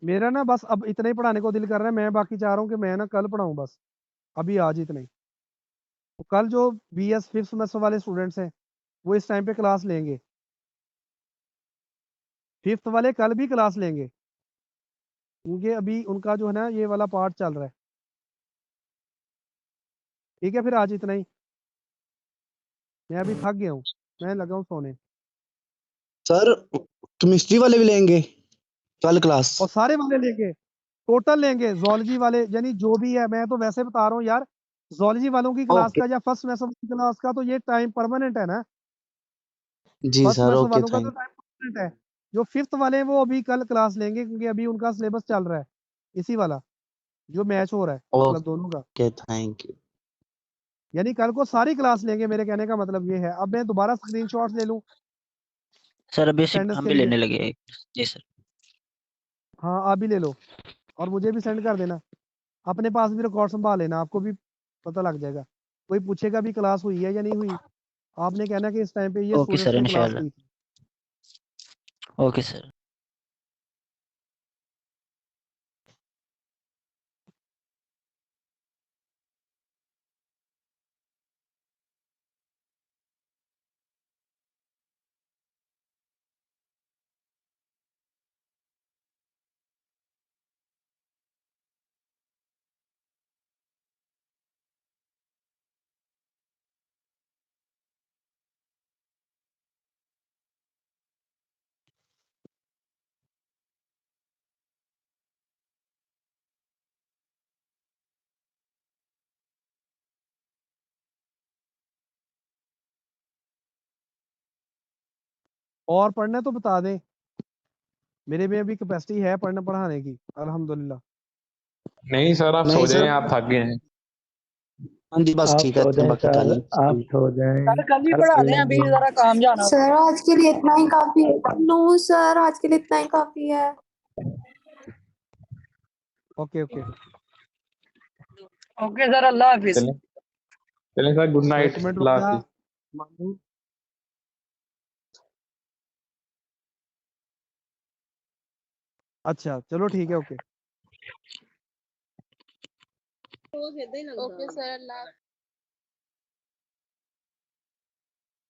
मेरा ना बस अब इतना ही पढ़ाने को दिल कर रहा है, मैं बाकी चाह रहा हूँ कि मैं ना कल पढ़ाऊँ बस, अभी आज इतना ही। तो कल जो BS 5th सेमेस्टर वाले स्टूडेंट्स हैं वो इस टाइम पे क्लास लेंगे, 5th वाले कल भी क्लास लेंगे, क्योंकि अभी उनका जो है ना ये वाला पार्ट चल रहा है। ठीक है, फिर आज इतना ही, मैं अभी थक गया हूँ, मैं लगा हूँ सोने।
सर केमिस्ट्री वाले भी लेंगे कल क्लास?
और सारे वाले लेंगे, टोटल लेंगे, जोलॉजी वाले, यानी जो भी है, मैं तो वैसे बता रहा हूँ यार, जोलॉजी वालों की क्लास
ओके
का या फर्स्ट सेमेस्टर की क्लास का तो ये टाइम परमानेंट है ना,
जी
फर्स्ट
सर,
सेमेस्टर
ओके
वालों का तो
थैंक
टाइम परमानेंट है। जो 5th वाले हैं वो अभी कल क्लास लेंगे, क्योंकि अभी उनका सिलेबस चल रहा है, इसी वाला जो मैच हो रहा है, मतलब दोनों का,
ओके थैंक यू।
यानी कल को सारी क्लास लेंगे, मेरे कहने का मतलब ये है। अब मैं दोबारा स्क्रीनशॉट्स ले लूँ
सर अभी
अटेंडेंस
हम
के
भी
लिए?
लेने लगे हैं। जी सर।
हाँ आप भी ले लो और मुझे भी सेंड कर देना, अपने पास भी रिकॉर्ड संभाल लेना, आपको भी पता लग जाएगा। कोई पूछेगा भी क्लास हुई है या नहीं हुई, आपने कहना कि इस टाइम पे ये
ओके
स्टूडेंट्स
सर,
ने क्लास
इंशाल्लाह।
ली थी।
Okay sir.
और पढ़ना है तो बता दें, मेरे में अभी कैपेसिटी है पढ़ाने की अल्हम्दुलिल्लाह।
नहीं सर, आप
नहीं
सो
सर।
जाएं, आप थक गए हैं।
हाँ जी बस
आप
ठीक है,
सो
इतने
जाएं
बाकी
सर,
कल
आप सो जाएं।
सर कल भी
कल
पढ़ा
कर
दें, अभी
लेंगे।
जरा काम जाना।
सर आज के लिए इतना ही काफी है। नो सर, आज के लिए इतना ही काफी है।
ओके ओके,
ओके सर, अल्लाह हाफिज।
चलें चलें सर, गुड नाइट,
एक मिनट रुक
अल्लाह
जा
हाफिज।
मानू। अच्छा चलो ठीक है, ओके
ओके सर, अल्लाह